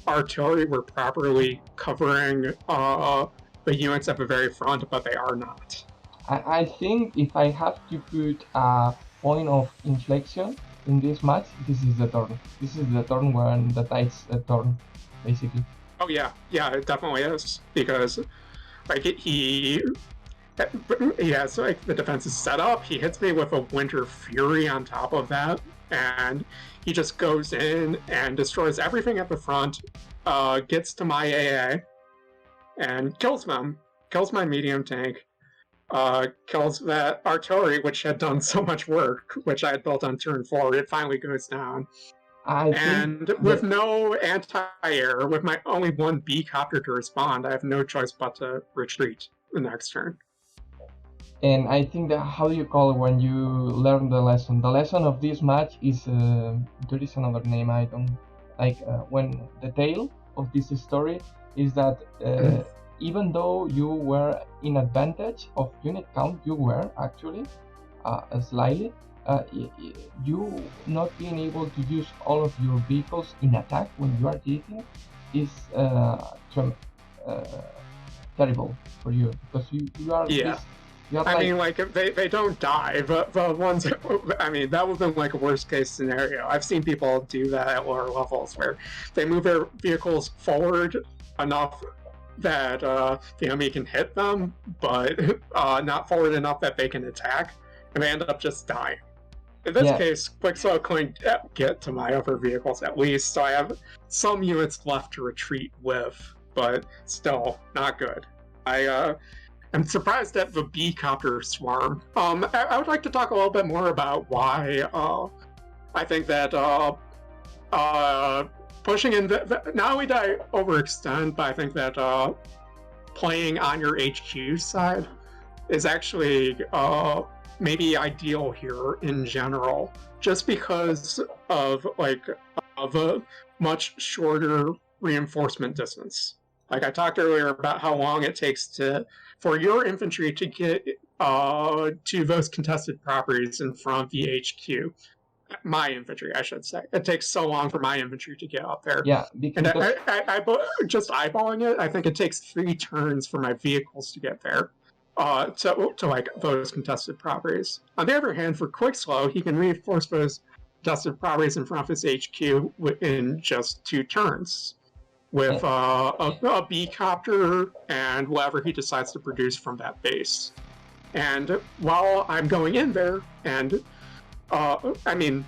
artillery were properly covering the units at the very front, but they are not. I think if I have to put a point of inflection in this match, this is the turn. This is the turn when the tides turn, basically. Oh yeah, it definitely is, because like he has like the defense is set up. He hits me with a Winter Fury on top of that, and he just goes in and destroys everything at the front, gets to my AA, and kills them. Kills my medium tank. Kills that artillery, which had done so much work, which I had built on turn 4. It finally goes down. And with no anti-air, with my only 1 B copter to respond, I have no choice but to retreat the next turn. And I think that, how do you call it when you learn the lesson? The lesson of this match is, there is another name, I don't like, when the tale of this story is that even though you were in advantage of unit count, you were actually slightly, you not being able to use all of your vehicles in attack when you are hitting is terrible for you, because you are I mean, like, they don't die, but the ones, I mean, that would have been like a worst case scenario. I've seen people do that at lower levels where they move their vehicles forward enough that the enemy can hit them, but not forward enough that they can attack, and they end up just dying. In this case, Quickslow couldn't get to my other vehicles at least, so I have some units left to retreat with, but still not good. I'm surprised at the B-copter swarm. I would like to talk a little bit more about why I think that pushing in not only did I overextend, but I think that playing on your HQ side is actually maybe ideal here in general, just because of a much shorter reinforcement distance. Like I talked earlier about how long it takes for your infantry to get to those contested properties in front of the HQ. My infantry, I should say. It takes so long for my infantry to get up there. Yeah, because I just eyeballing it, I think it takes 3 turns for my vehicles to get there to like those contested properties. On the other hand, for Quickslow, he can reinforce those contested properties in front of his HQ within just 2 turns. With a B-copter and whatever he decides to produce from that base. And while I'm going in there, and I mean,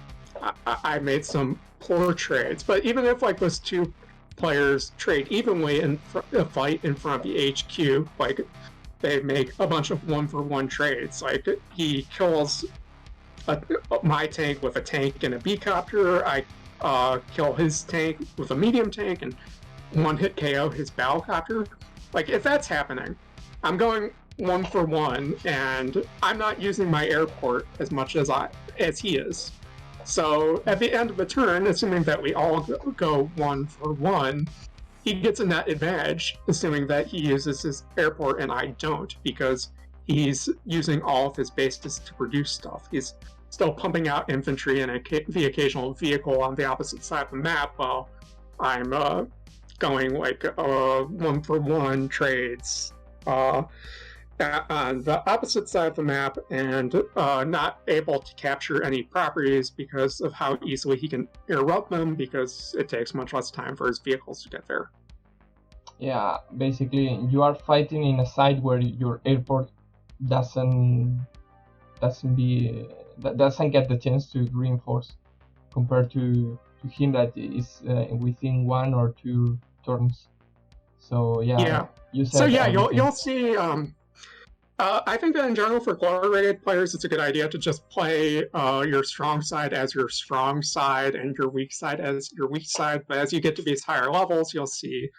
I made some poor trades, but even if like those 2 players trade evenly in a fight in front of the HQ, like they make a bunch of 1-for-1 trades. Like he kills my tank with a tank and a B-copter, I kill his tank with a medium tank, and 1-hit KO his battlecopter. Like, if that's happening, I'm going 1-for-1, and I'm not using my airport as much as he is. So at the end of the turn, assuming that we all go 1-for-1, he gets a net advantage, assuming that he uses his airport and I don't, because he's using all of his bases to produce stuff. He's still pumping out infantry and the occasional vehicle on the opposite side of the map, while I'm going like 1-for-1 trades on the opposite side of the map, and not able to capture any properties because of how easily he can interrupt them, because it takes much less time for his vehicles to get there. Yeah, basically you are fighting in a side where your airport doesn't get the chance to reinforce, compared to him that is within 1 or 2 turns. So you'll see I think that in general for glory-rated players, it's a good idea to just play your strong side as your strong side and your weak side as your weak side. But as you get to these higher levels, you'll see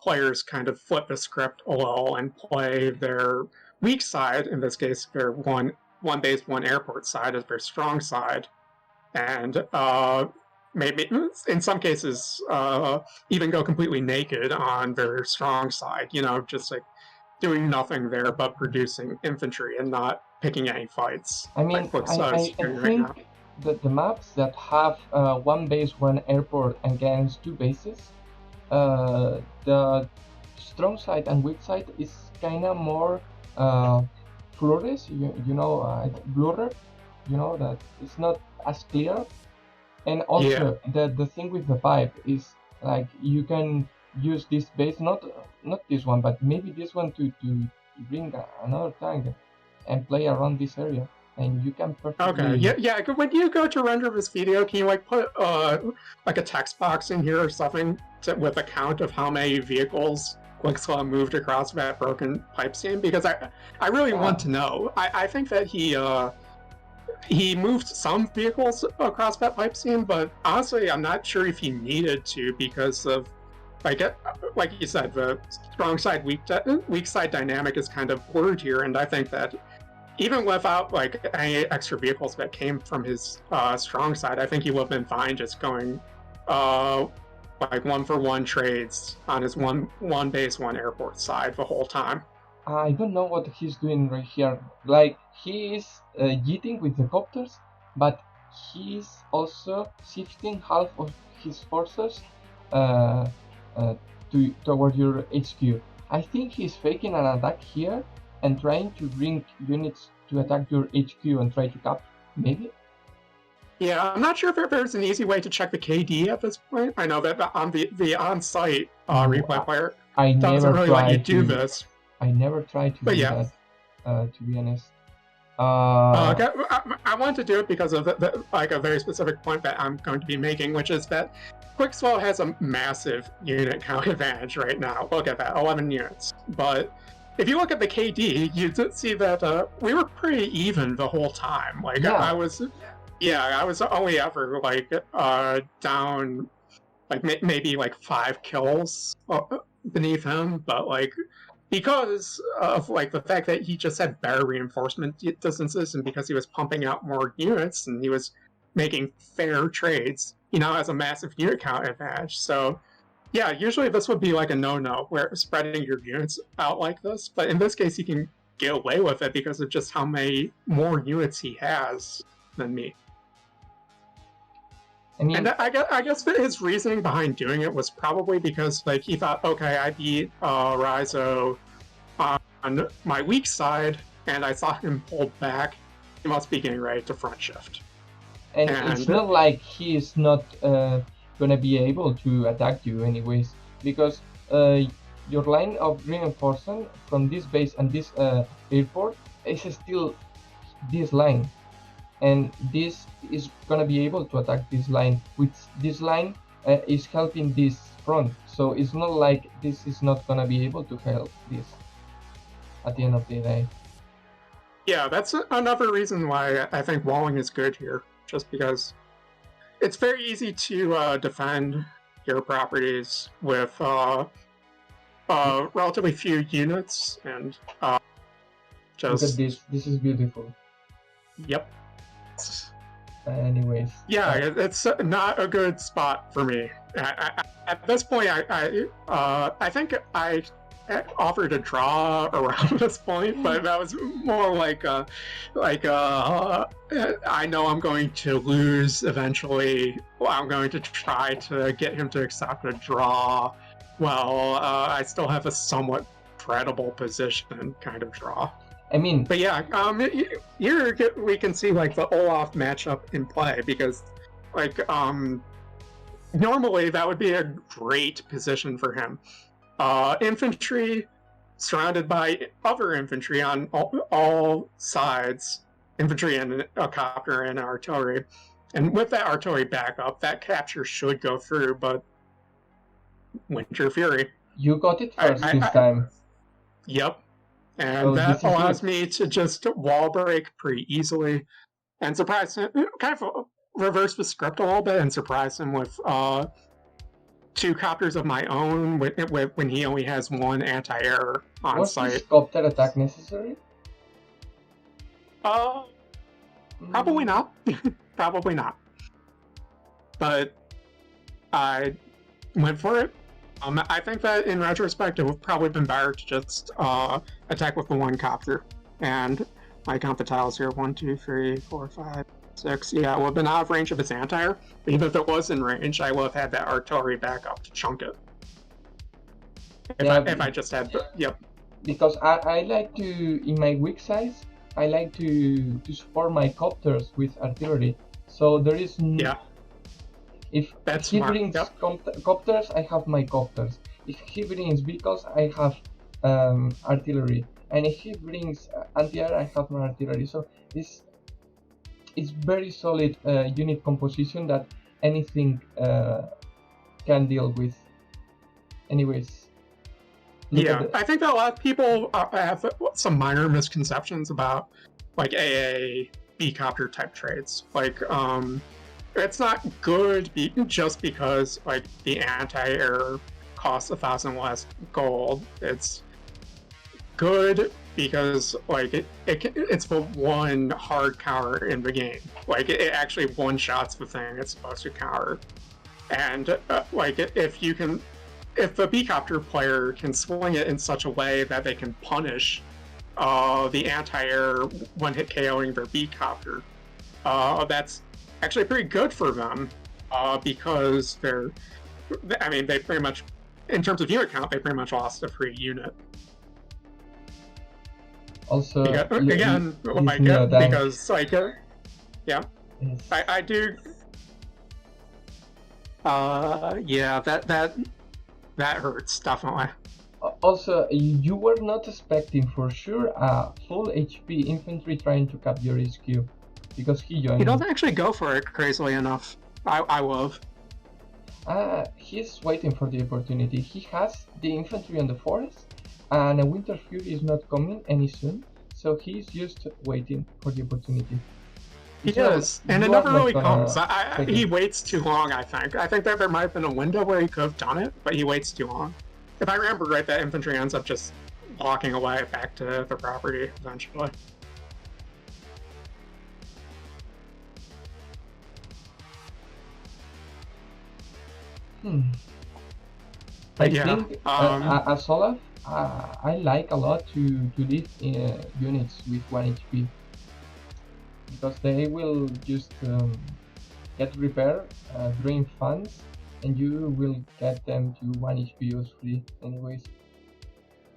players kind of flip the script a little and play their weak side, in this case, their one base, one airport side, as their strong side. And maybe in some cases even go completely naked on their strong side, just like doing nothing there but producing infantry and not picking any fights. I mean, Like Quickslow is I doing right now. think that the maps that have one base, one airport against two bases, the strong side and weak side is kind of more flourished, blurred, that it's not as clear. And also, the thing with the pipe is like you can use this base, not this one, but maybe this one to bring another tank and play around this area, and you can perfectly. Okay. Yeah. When you go to render this video, can you like put like a text box in here or something with a count of how many vehicles Quickslow moved across that broken pipe seam? Because I really want to know. I think that he moved some vehicles across that pipe seam, but honestly, I'm not sure if he needed to because of, like you said, the strong side, weak side dynamic is kind of blurred here, and I think that even without like any extra vehicles that came from his strong side, I think he would have been fine just going like 1-for-1 trades on his one base, one airport side the whole time. I don't know what he's doing right here. Like, he is yeeting with the copters, but he's also shifting half of his forces toward your HQ. I think he's faking an attack here and trying to bring units to attack your HQ and try to capture, maybe? Yeah, I'm not sure if there's an easy way to check the KD at this point. I know that on the on-site replay player doesn't really let you do this. I never tried to do that, to be honest. I want to do it because of like a very specific point that I'm going to be making, which is that Quickslow has a massive unit count advantage right now. Look at that, 11 units. But if you look at the KD, you see that we were pretty even the whole time. Like I was only ever like down like maybe like 5 kills beneath him, but like because of like the fact that he just had better reinforcement distances and because he was pumping out more units and he was making fair trades, has a massive unit count advantage. So yeah, usually this would be like a no-no where spreading your units out like this, but in this case he can get away with it because of just how many more units he has than me. And I guess his reasoning behind doing it was probably because like he thought, okay, I beat Rhizo on my weak side, and I saw him pull back. He must be getting ready to front shift. And it's not like he is not gonna be able to attack you anyways, because your line of reinforcement from this base and this airport is still this line. And this is gonna be able to attack this line, which this line is helping this front. So it's not like this is not gonna be able to help this at the end of the day. Yeah, that's another reason why I think walling is good here, just because it's very easy to defend your properties with relatively few units, and just... Look at this. This is beautiful. Yep. Anyways. Yeah, it's not a good spot for me. At this point, I think I offered a draw around this point, but that was more like I know I'm going to lose eventually. I'm going to try to get him to accept a draw. Well, I still have a somewhat credible position kind of draw. I mean, but yeah, here we can see like the Olaf matchup in play, because like normally that would be a great position for him. Infantry surrounded by other infantry on all sides, infantry and a copter and artillery, and with that artillery backup, that capture should go through. But Winter Fury, you got it first this time. Yep. And So that this is allows good. me to just wall break pretty easily and surprise him, kind of reverse the script a little bit and surprise him with 2 copters of my own when he only has 1 anti-air on Was this site. copter attack necessary? Probably not. Probably not. But I went for it. I think that in retrospect, it would have probably been better to just attack with the 1 copter. And I count the tiles here: 1, 2, 3, 4, 5, 6. Yeah, it would have been out of range of its anti-air. Even if it was in range, I would have had that artillery backup to chunk it. If I just had, yep. Because I like to, in my weak size, I like to support my copters with artillery. So there is yeah. If That's he smart. brings Yep. copters, I have my copters. If he brings vehicles, I have artillery. And if he brings anti-air, I have my artillery. So it's very solid unit composition that anything can deal with. Anyways. Yeah, I think that a lot of people have some minor misconceptions about like AA B-copter type trades. Like, it's not good just because like the anti-air costs 1,000 less gold. It's good because like it's the 1 hard counter in the game. Like it actually one-shots the thing it's supposed to counter. And like if the B-copter player can swing it in such a way that they can punish the anti-air one-hit KOing their B-copter, that's actually pretty good for them because they pretty much, in terms of unit count, they pretty much lost a free unit. Also, again, because like, yeah, yes. I do. Yeah, that hurts, definitely. Also, you were not expecting for sure a full HP infantry trying to cap your HQ, because he joined. He doesn't actually go for it, crazily enough. I love. He's waiting for the opportunity. He has the infantry on the forest, and a Winter Fury is not coming any soon, so he's just waiting for the opportunity. He does, and it never really comes. He waits too long, I think. I think that there might have been a window where he could have done it, but he waits too long. If I remember right, that infantry ends up just walking away back to the property eventually. I think, as Olaf, I like a lot to lead units with 1 HP. Because they will just get repair, drain funds, and you will get them to 1 HP usefully anyways.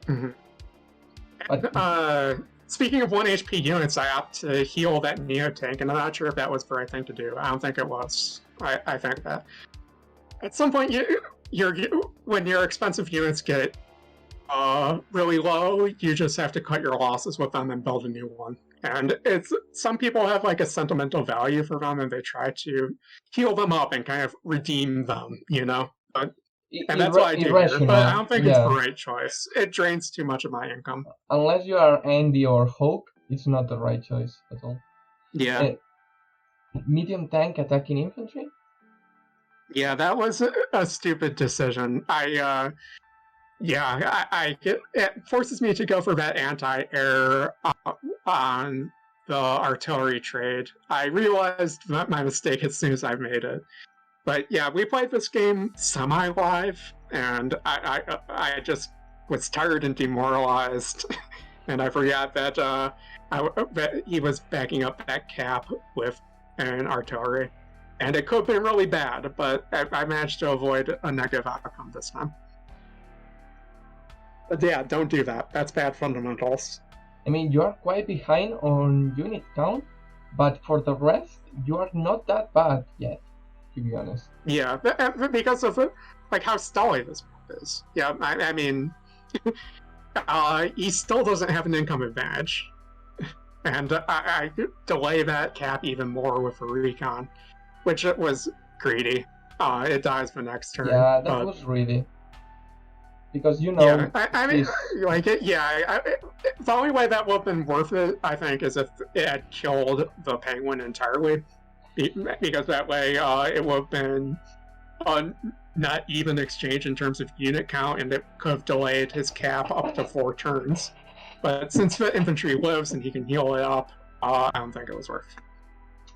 Mm-hmm. But, speaking of 1 HP units, I opt to heal that Neo tank, and I'm not sure if that was the right thing to do. I don't think it was. I think that at some point, when your expensive units get really low, you just have to cut your losses with them and build a new one. And some people have like a sentimental value for them, and they try to heal them up and kind of redeem them, you know. And that's what I do here. But I don't think it's the right choice. It drains too much of my income. Unless you are Andy or Hulk, it's not the right choice at all. Yeah. Medium tank attacking infantry? Yeah, that was a stupid decision. It forces me to go for that anti-air on the artillery trade. I realized that my mistake as soon as I made it. But yeah, we played this game semi-live, and I just was tired and demoralized, and I forgot that that he was backing up that cap with an artillery. And it could have been really bad, but I managed to avoid a negative outcome this time. But yeah, don't do that. That's bad fundamentals. I mean, you are quite behind on unit count, but for the rest, you are not that bad yet, to be honest. Yeah, because of like how stally this map is. Yeah, I mean, he still doesn't have an income advantage, and I delay that cap even more with a recon, which was greedy. It dies the next turn. Yeah, that was greedy. because Yeah, I mean, this. like it. Yeah, the only way that would have been worth it, I think, is if it had killed the penguin entirely, because that way it would have been a not even exchange in terms of unit count, and it could have delayed his cap up to 4 turns. But since the infantry lives and he can heal it up, I don't think it was worth.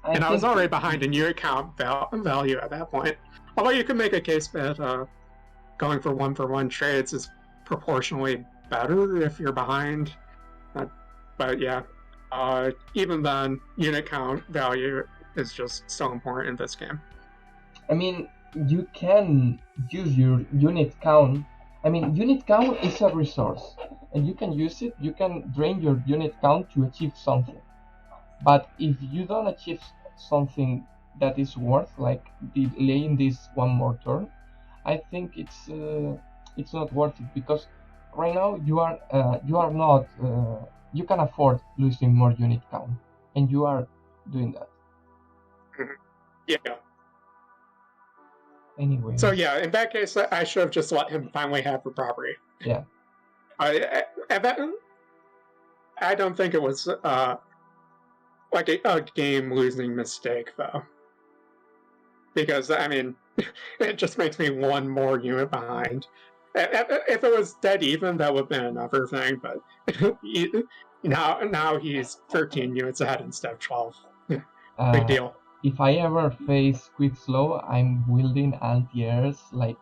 And I was already behind in unit count value at that point. Although you could make a case that going for one trades is proportionally better if you're behind. But yeah, even then, unit count value is just so important in this game. I mean, you can use your unit count. I mean, unit count is a resource, and you can use it. You can drain your unit count to achieve something. But if you don't achieve something that is worth, like delaying this one more turn, I think it's not worth it, because right now you are not you can afford losing more unit count, and you are doing that. Yeah. Anyway. So yeah, in that case, I should have just let him finally have the property. Yeah. I don't think it was like a game-losing mistake, though. Because, I mean, it just makes me one more unit behind. If it was dead even, that would have been another thing, but now he's 13 units ahead instead of 12. Big deal. If I ever face Quickslow, I'm wielding anti-airs like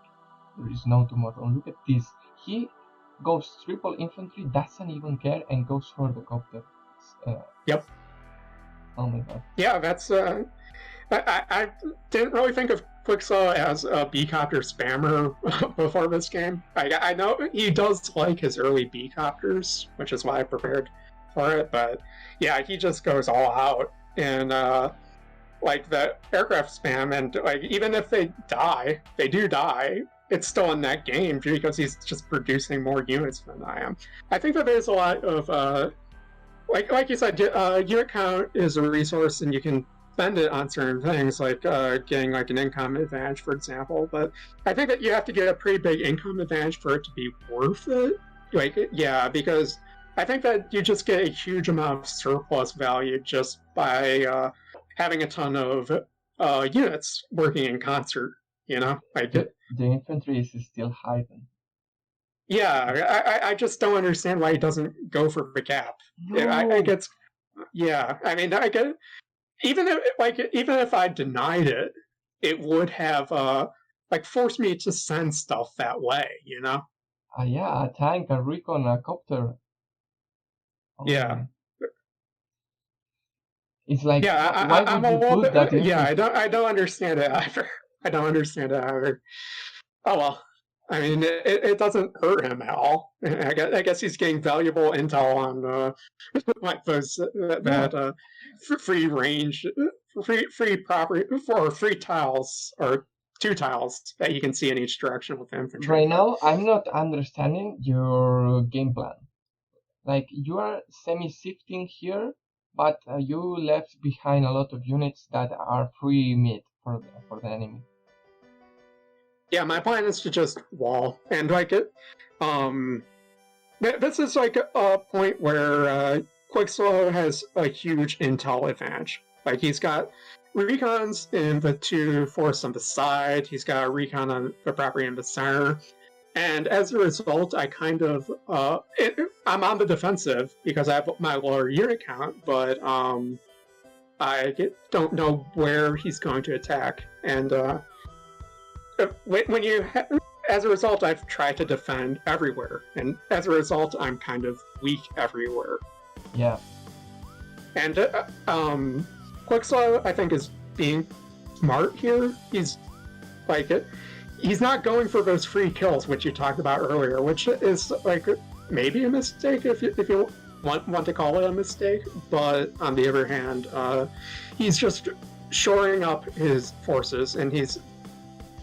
there is no tomorrow. Look at this. He goes triple infantry, doesn't even care, and goes for the copter. Yep. Oh my god. Yeah, that's... I didn't really think of Quickslow as a B-copter spammer before this game. I know he does like his B B-copters, which is why I prepared for it, but yeah, he just goes all out. And like the aircraft spam, and like even if they do die, it's still in that game because he's just producing more units than I am. I think that there's a lot of like you said, unit count is a resource, and you can spend it on certain things, like getting like an income advantage, for example. But I think that you have to get a pretty big income advantage for it to be worth it. Like, yeah, because I think that you just get a huge amount of surplus value just by having a ton of units working in concert, you know? Like, the infantry is still hiding. Yeah, I just don't understand why he doesn't go for the cap. No. I get, yeah, I mean, I get, even if I denied it, it would have like forced me to send stuff that way, you know? Yeah, a tank, a recon, a copter. Oh, yeah. It's like, yeah, why would you put that in? Yeah, I don't understand it either. I don't understand it either. Oh well. I mean, it doesn't hurt him at all. I guess he's getting valuable intel on like those that free range, free property for 3 tiles or 2 tiles that you can see in each direction with infantry. Right now, I'm not understanding your game plan. Like, you are semi-sifting here, but you left behind a lot of units that are free meat for the enemy. Yeah, my plan is to just wall, and like it. This is like a point where Quickslow has a huge intel advantage. Like, he's got recons in the 2 forests on the side. He's got a recon on the property in the center. And as a result, I kind of I'm on the defensive because I have my lower unit count, but I don't know where he's going to attack. And when you as a result, I've tried to defend everywhere, and as a result, I'm kind of weak everywhere. Yeah. And Quickslow, I think, is being smart here. He's like he's not going for those free kills, which you talked about earlier, which is like maybe a mistake if you want to call it a mistake. But on the other hand, he's just shoring up his forces, and he's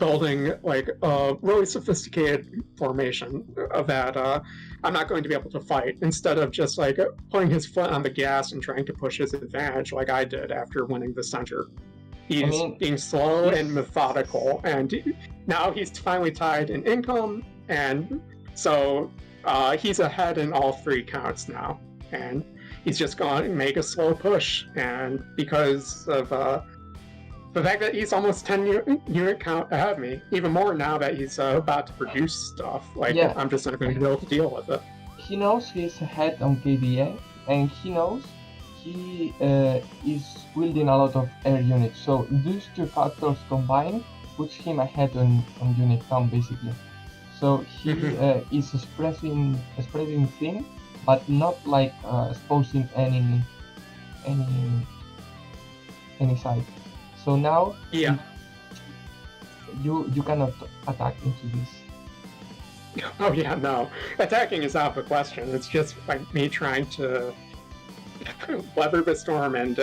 building like a really sophisticated formation of that I'm not going to be able to fight, instead of just like putting his foot on the gas and trying to push his advantage like I did after winning the center. He's being slow and methodical, and now he's finally tied in income, and So he's ahead in all 3 counts now, and he's just going to make a slow push. And because of the fact that he's almost 10 unit count ahead of me, even more now that he's about to produce stuff, like, Yeah. I'm just not going to be able to deal with it. He knows he's ahead on KDA, and he knows he is building a lot of air units. So those 2 factors combined puts him ahead on unit count, basically. So he is spreading thin, but not like exposing any side. So now Yeah. you cannot attack into this. Oh yeah, no. Attacking is out of the question. It's just like me trying to weather the storm and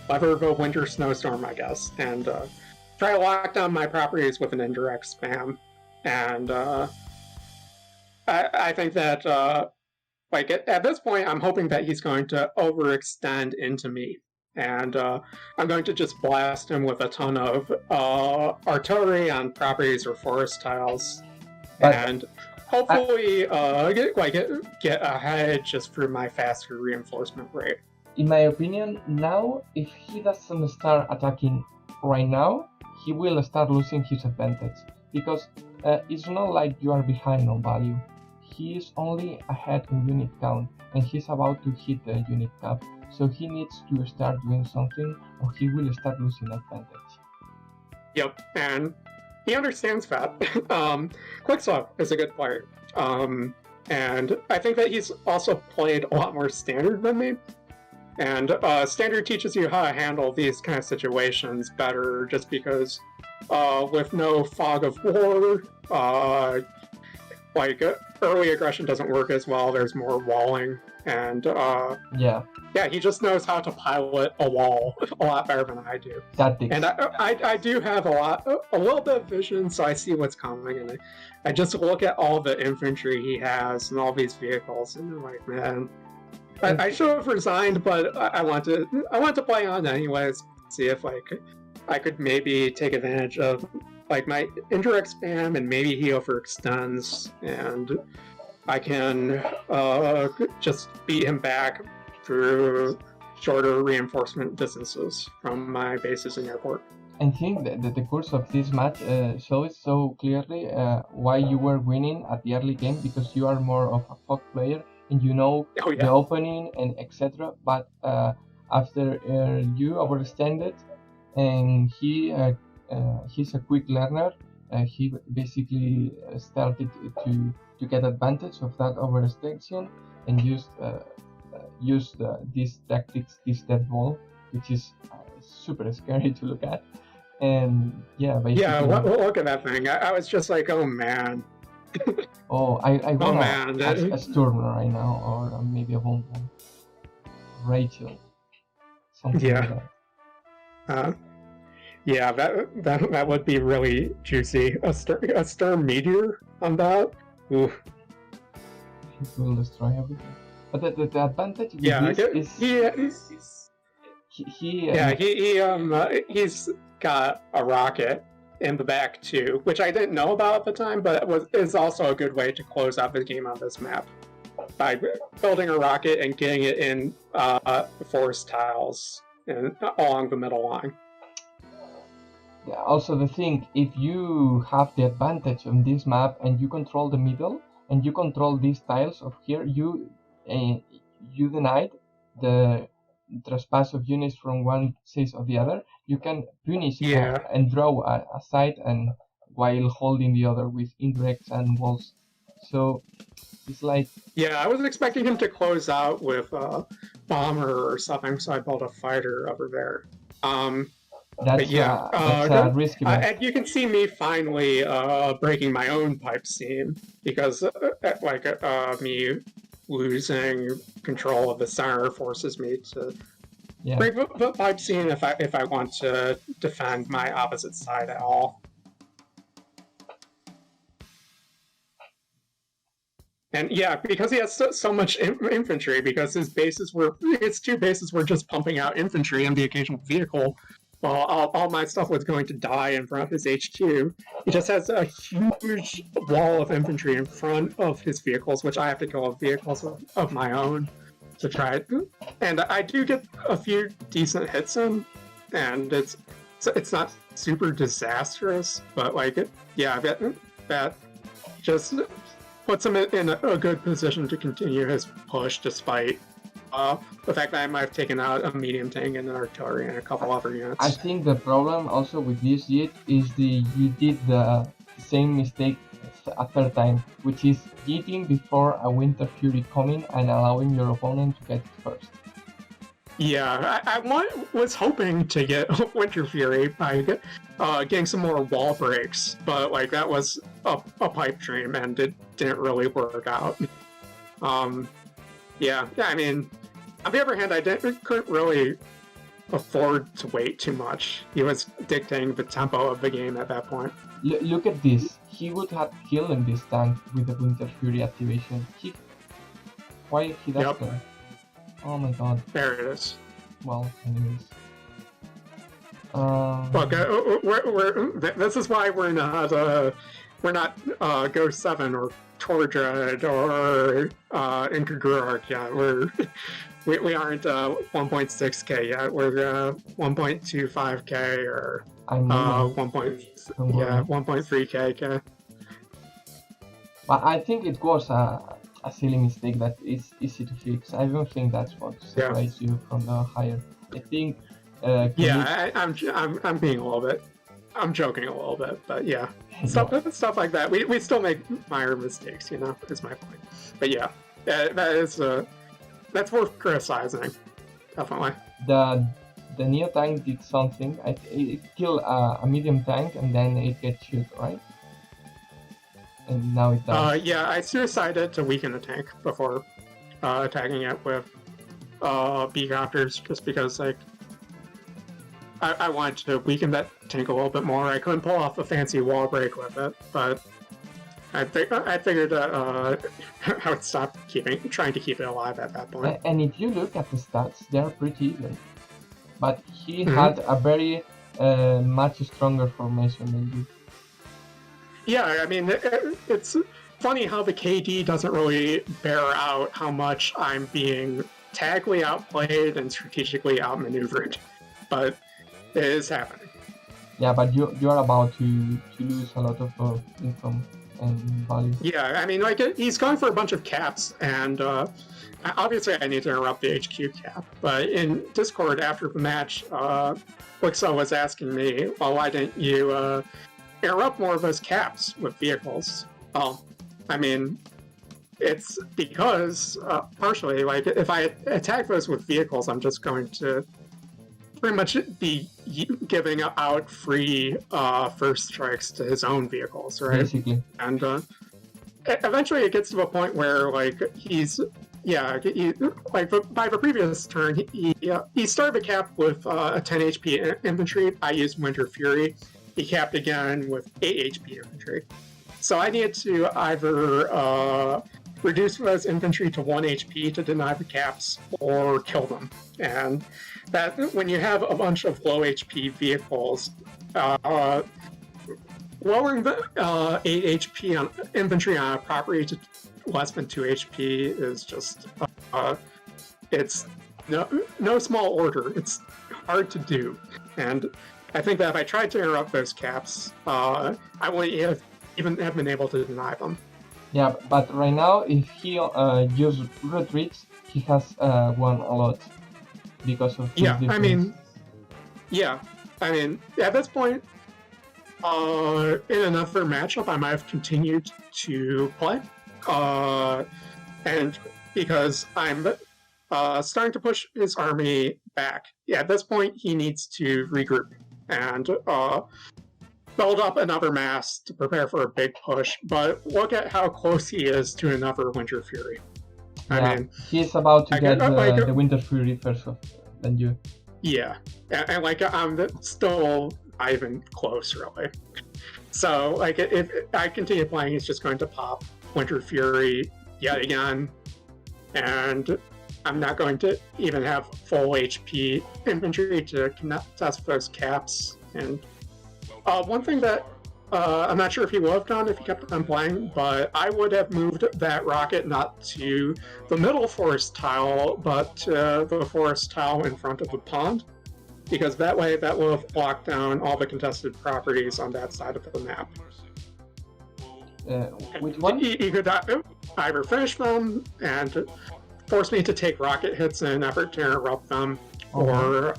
weather the winter snowstorm, I guess, and try to lock down my properties with an indirect spam. And I think that like at this point, I'm hoping that he's going to overextend into me. And I'm going to just blast him with a ton of artillery on properties or forest tiles. And hopefully get ahead just through my faster reinforcement rate. In my opinion, now if he doesn't start attacking right now, he will start losing his advantage, because it's not like you are behind on value. He is only ahead in unit count, and he's about to hit the unit cap, so he needs to start doing something or he will start losing advantage. Yep, and he understands that. Quickslow is a good player. And I think that he's also played a lot more standard than me. And standard teaches you how to handle these kind of situations better, just because with no fog of war, early aggression doesn't work as well. There's more walling, and yeah, he just knows how to pilot a wall a lot better than I do. And I do have a little bit of vision, so I see what's coming, and I just look at all the infantry he has and all these vehicles, and I'm like, man, I should have resigned, but I want to play on anyways. See if I could maybe take advantage of my indirect spam, and maybe he overextends, and I can just beat him back through shorter reinforcement distances from my bases in airport. I think that the course of this match shows so clearly why you were winning at the early game, because you are more of a fog player and you know the opening and etc. But after you overextended, and he's a quick learner, he basically started to get advantage of that overextension and used these tactics, this dead ball, which is super scary to look at. And look at that thing. I was just like, oh man. I want a Sturm right now, or maybe a Bonbon. Rachel. Something like that. That would be really juicy. A Sturm Meteor on that. Ooh. It will destroy everything. But the advantage with he's got a rocket in the back too, which I didn't know about at the time, but is also a good way to close out the game on this map by building a rocket and getting it in the forest tiles and along the middle line. Yeah, also the thing, if you have the advantage on this map and you control the middle and you control these tiles of here, you denied the trespass of units from one side or the other. You can punish and draw a side, and while holding the other with indirects and walls. So it's like... Yeah, I was expecting him to close out with a bomber or something, so I built a fighter over there. That's a risky bet. And you can see me finally breaking my own pipe seam, because me losing control of the center forces me to break the pipe seam if I want to defend my opposite side at all. And yeah, because he has so much infantry, because his 2 bases were just pumping out infantry and the occasional vehicle, well, all my stuff was going to die in front of his HQ. He just has a huge wall of infantry in front of his vehicles, which I have to kill vehicles of my own to try it. And I do get a few decent hits in, and it's not super disastrous, but like that just puts him in a good position to continue his push despite the fact that I might have taken out a medium tank and an artillery and a couple other units. I think the problem also with this JIT is you did the same mistake a third time, which is JITing before a Winter Fury coming and allowing your opponent to get it first. Yeah, I was hoping to get Winter Fury by getting some more wall breaks, but like that was a pipe dream and it didn't really work out. Yeah, I mean, on the other hand, couldn't really afford to wait too much. He was dictating the tempo of the game at that point. Look at this. He would have killed in this tank with the Winter Fury activation. Why he does that? Oh my god. There it is. Well, anyways. Look, this is why we're not Ghost 7 or Tordred or Incongruarch yet. We aren't 1.6k yet. We're 1.25k or 1.3k. But I think it was a silly mistake that is easy to fix. I don't think that's what separates you from the higher. I think. I'm being a little bit. I'm joking a little bit, but yeah, stuff like that. We still make minor mistakes, you know. Is my point. But yeah, that's worth criticizing, definitely. The Neo tank did something. It killed a medium tank and then it gets shoot, right? And now it does. Yeah, I suicided to weaken the tank before attacking it with B-copters, just because like I wanted to weaken that tank a little bit more. I couldn't pull off a fancy wall break with it, but I figured that I would stop trying to keep it alive at that point. And if you look at the stats, they're pretty even. But he had a very much stronger formation than you. Yeah, I mean, it's funny how the KD doesn't really bear out how much I'm being tactically outplayed and strategically outmaneuvered, but it is happening. Yeah, but you are about to lose a lot of income and value. Yeah, I mean, like he's going for a bunch of caps, and obviously I need to interrupt the HQ cap. But in Discord after the match, Quickslow was asking me, "Well, why didn't you interrupt more of those caps with vehicles?" Well, I mean, it's because partially, like if I attack those with vehicles, I'm just going to pretty much be giving out free first strikes to his own vehicles, right? Basically. And eventually it gets to a point where like like by the previous turn he started the cap with a 10 HP infantry. I used Winter Fury. He capped again with 8 HP infantry. So I needed to either reduce those infantry to 1 HP to deny the caps or kill them. And that when you have a bunch of low HP vehicles, lowering the 8 HP on infantry on a property to less than 2 HP is just it's no small order. It's hard to do, and I think that if I tried to interrupt those caps, I wouldn't even have been able to deny them. Yeah, but right now, if he uses retreats, he has won a lot because of his defense. I mean, at this point, in another matchup, I might have continued to play, and because I'm starting to push his army back. Yeah, at this point, he needs to regroup and build up another mass to prepare for a big push. But look at how close he is to another Winter Fury. Yeah, I mean, he's about to get the Winter Fury first than you. Yeah, and like I'm still not even close, really. So like if I continue playing, he's just going to pop Winter Fury yet again, and I'm not going to even have full HP infantry to contest those caps. And one thing that I'm not sure if you would have done if you kept on playing, but I would have moved that rocket not to the middle forest tile, but to the forest tile in front of the pond, because that way that would have locked down all the contested properties on that side of the map. Which one? You could either finish them and force me to take rocket hits in an effort to interrupt them, or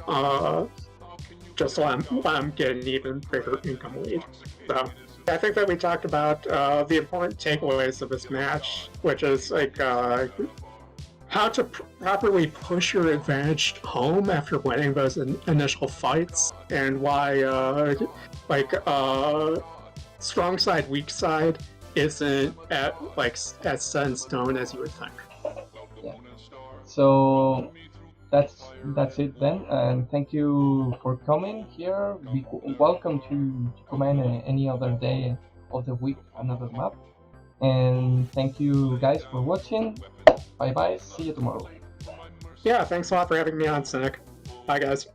just let them get an even bigger income lead. So I think that we talked about the important takeaways of this match, which is like how to properly push your advantage home after winning those initial fights, and why strong side, weak side isn't as set in stone as you would think. Yeah. So that's it then, and thank you for coming here. Be welcome to comment any other day of the week, another map. And thank you guys for watching. Bye bye, see you tomorrow. Yeah, thanks a lot for having me on, Cynic. Bye guys.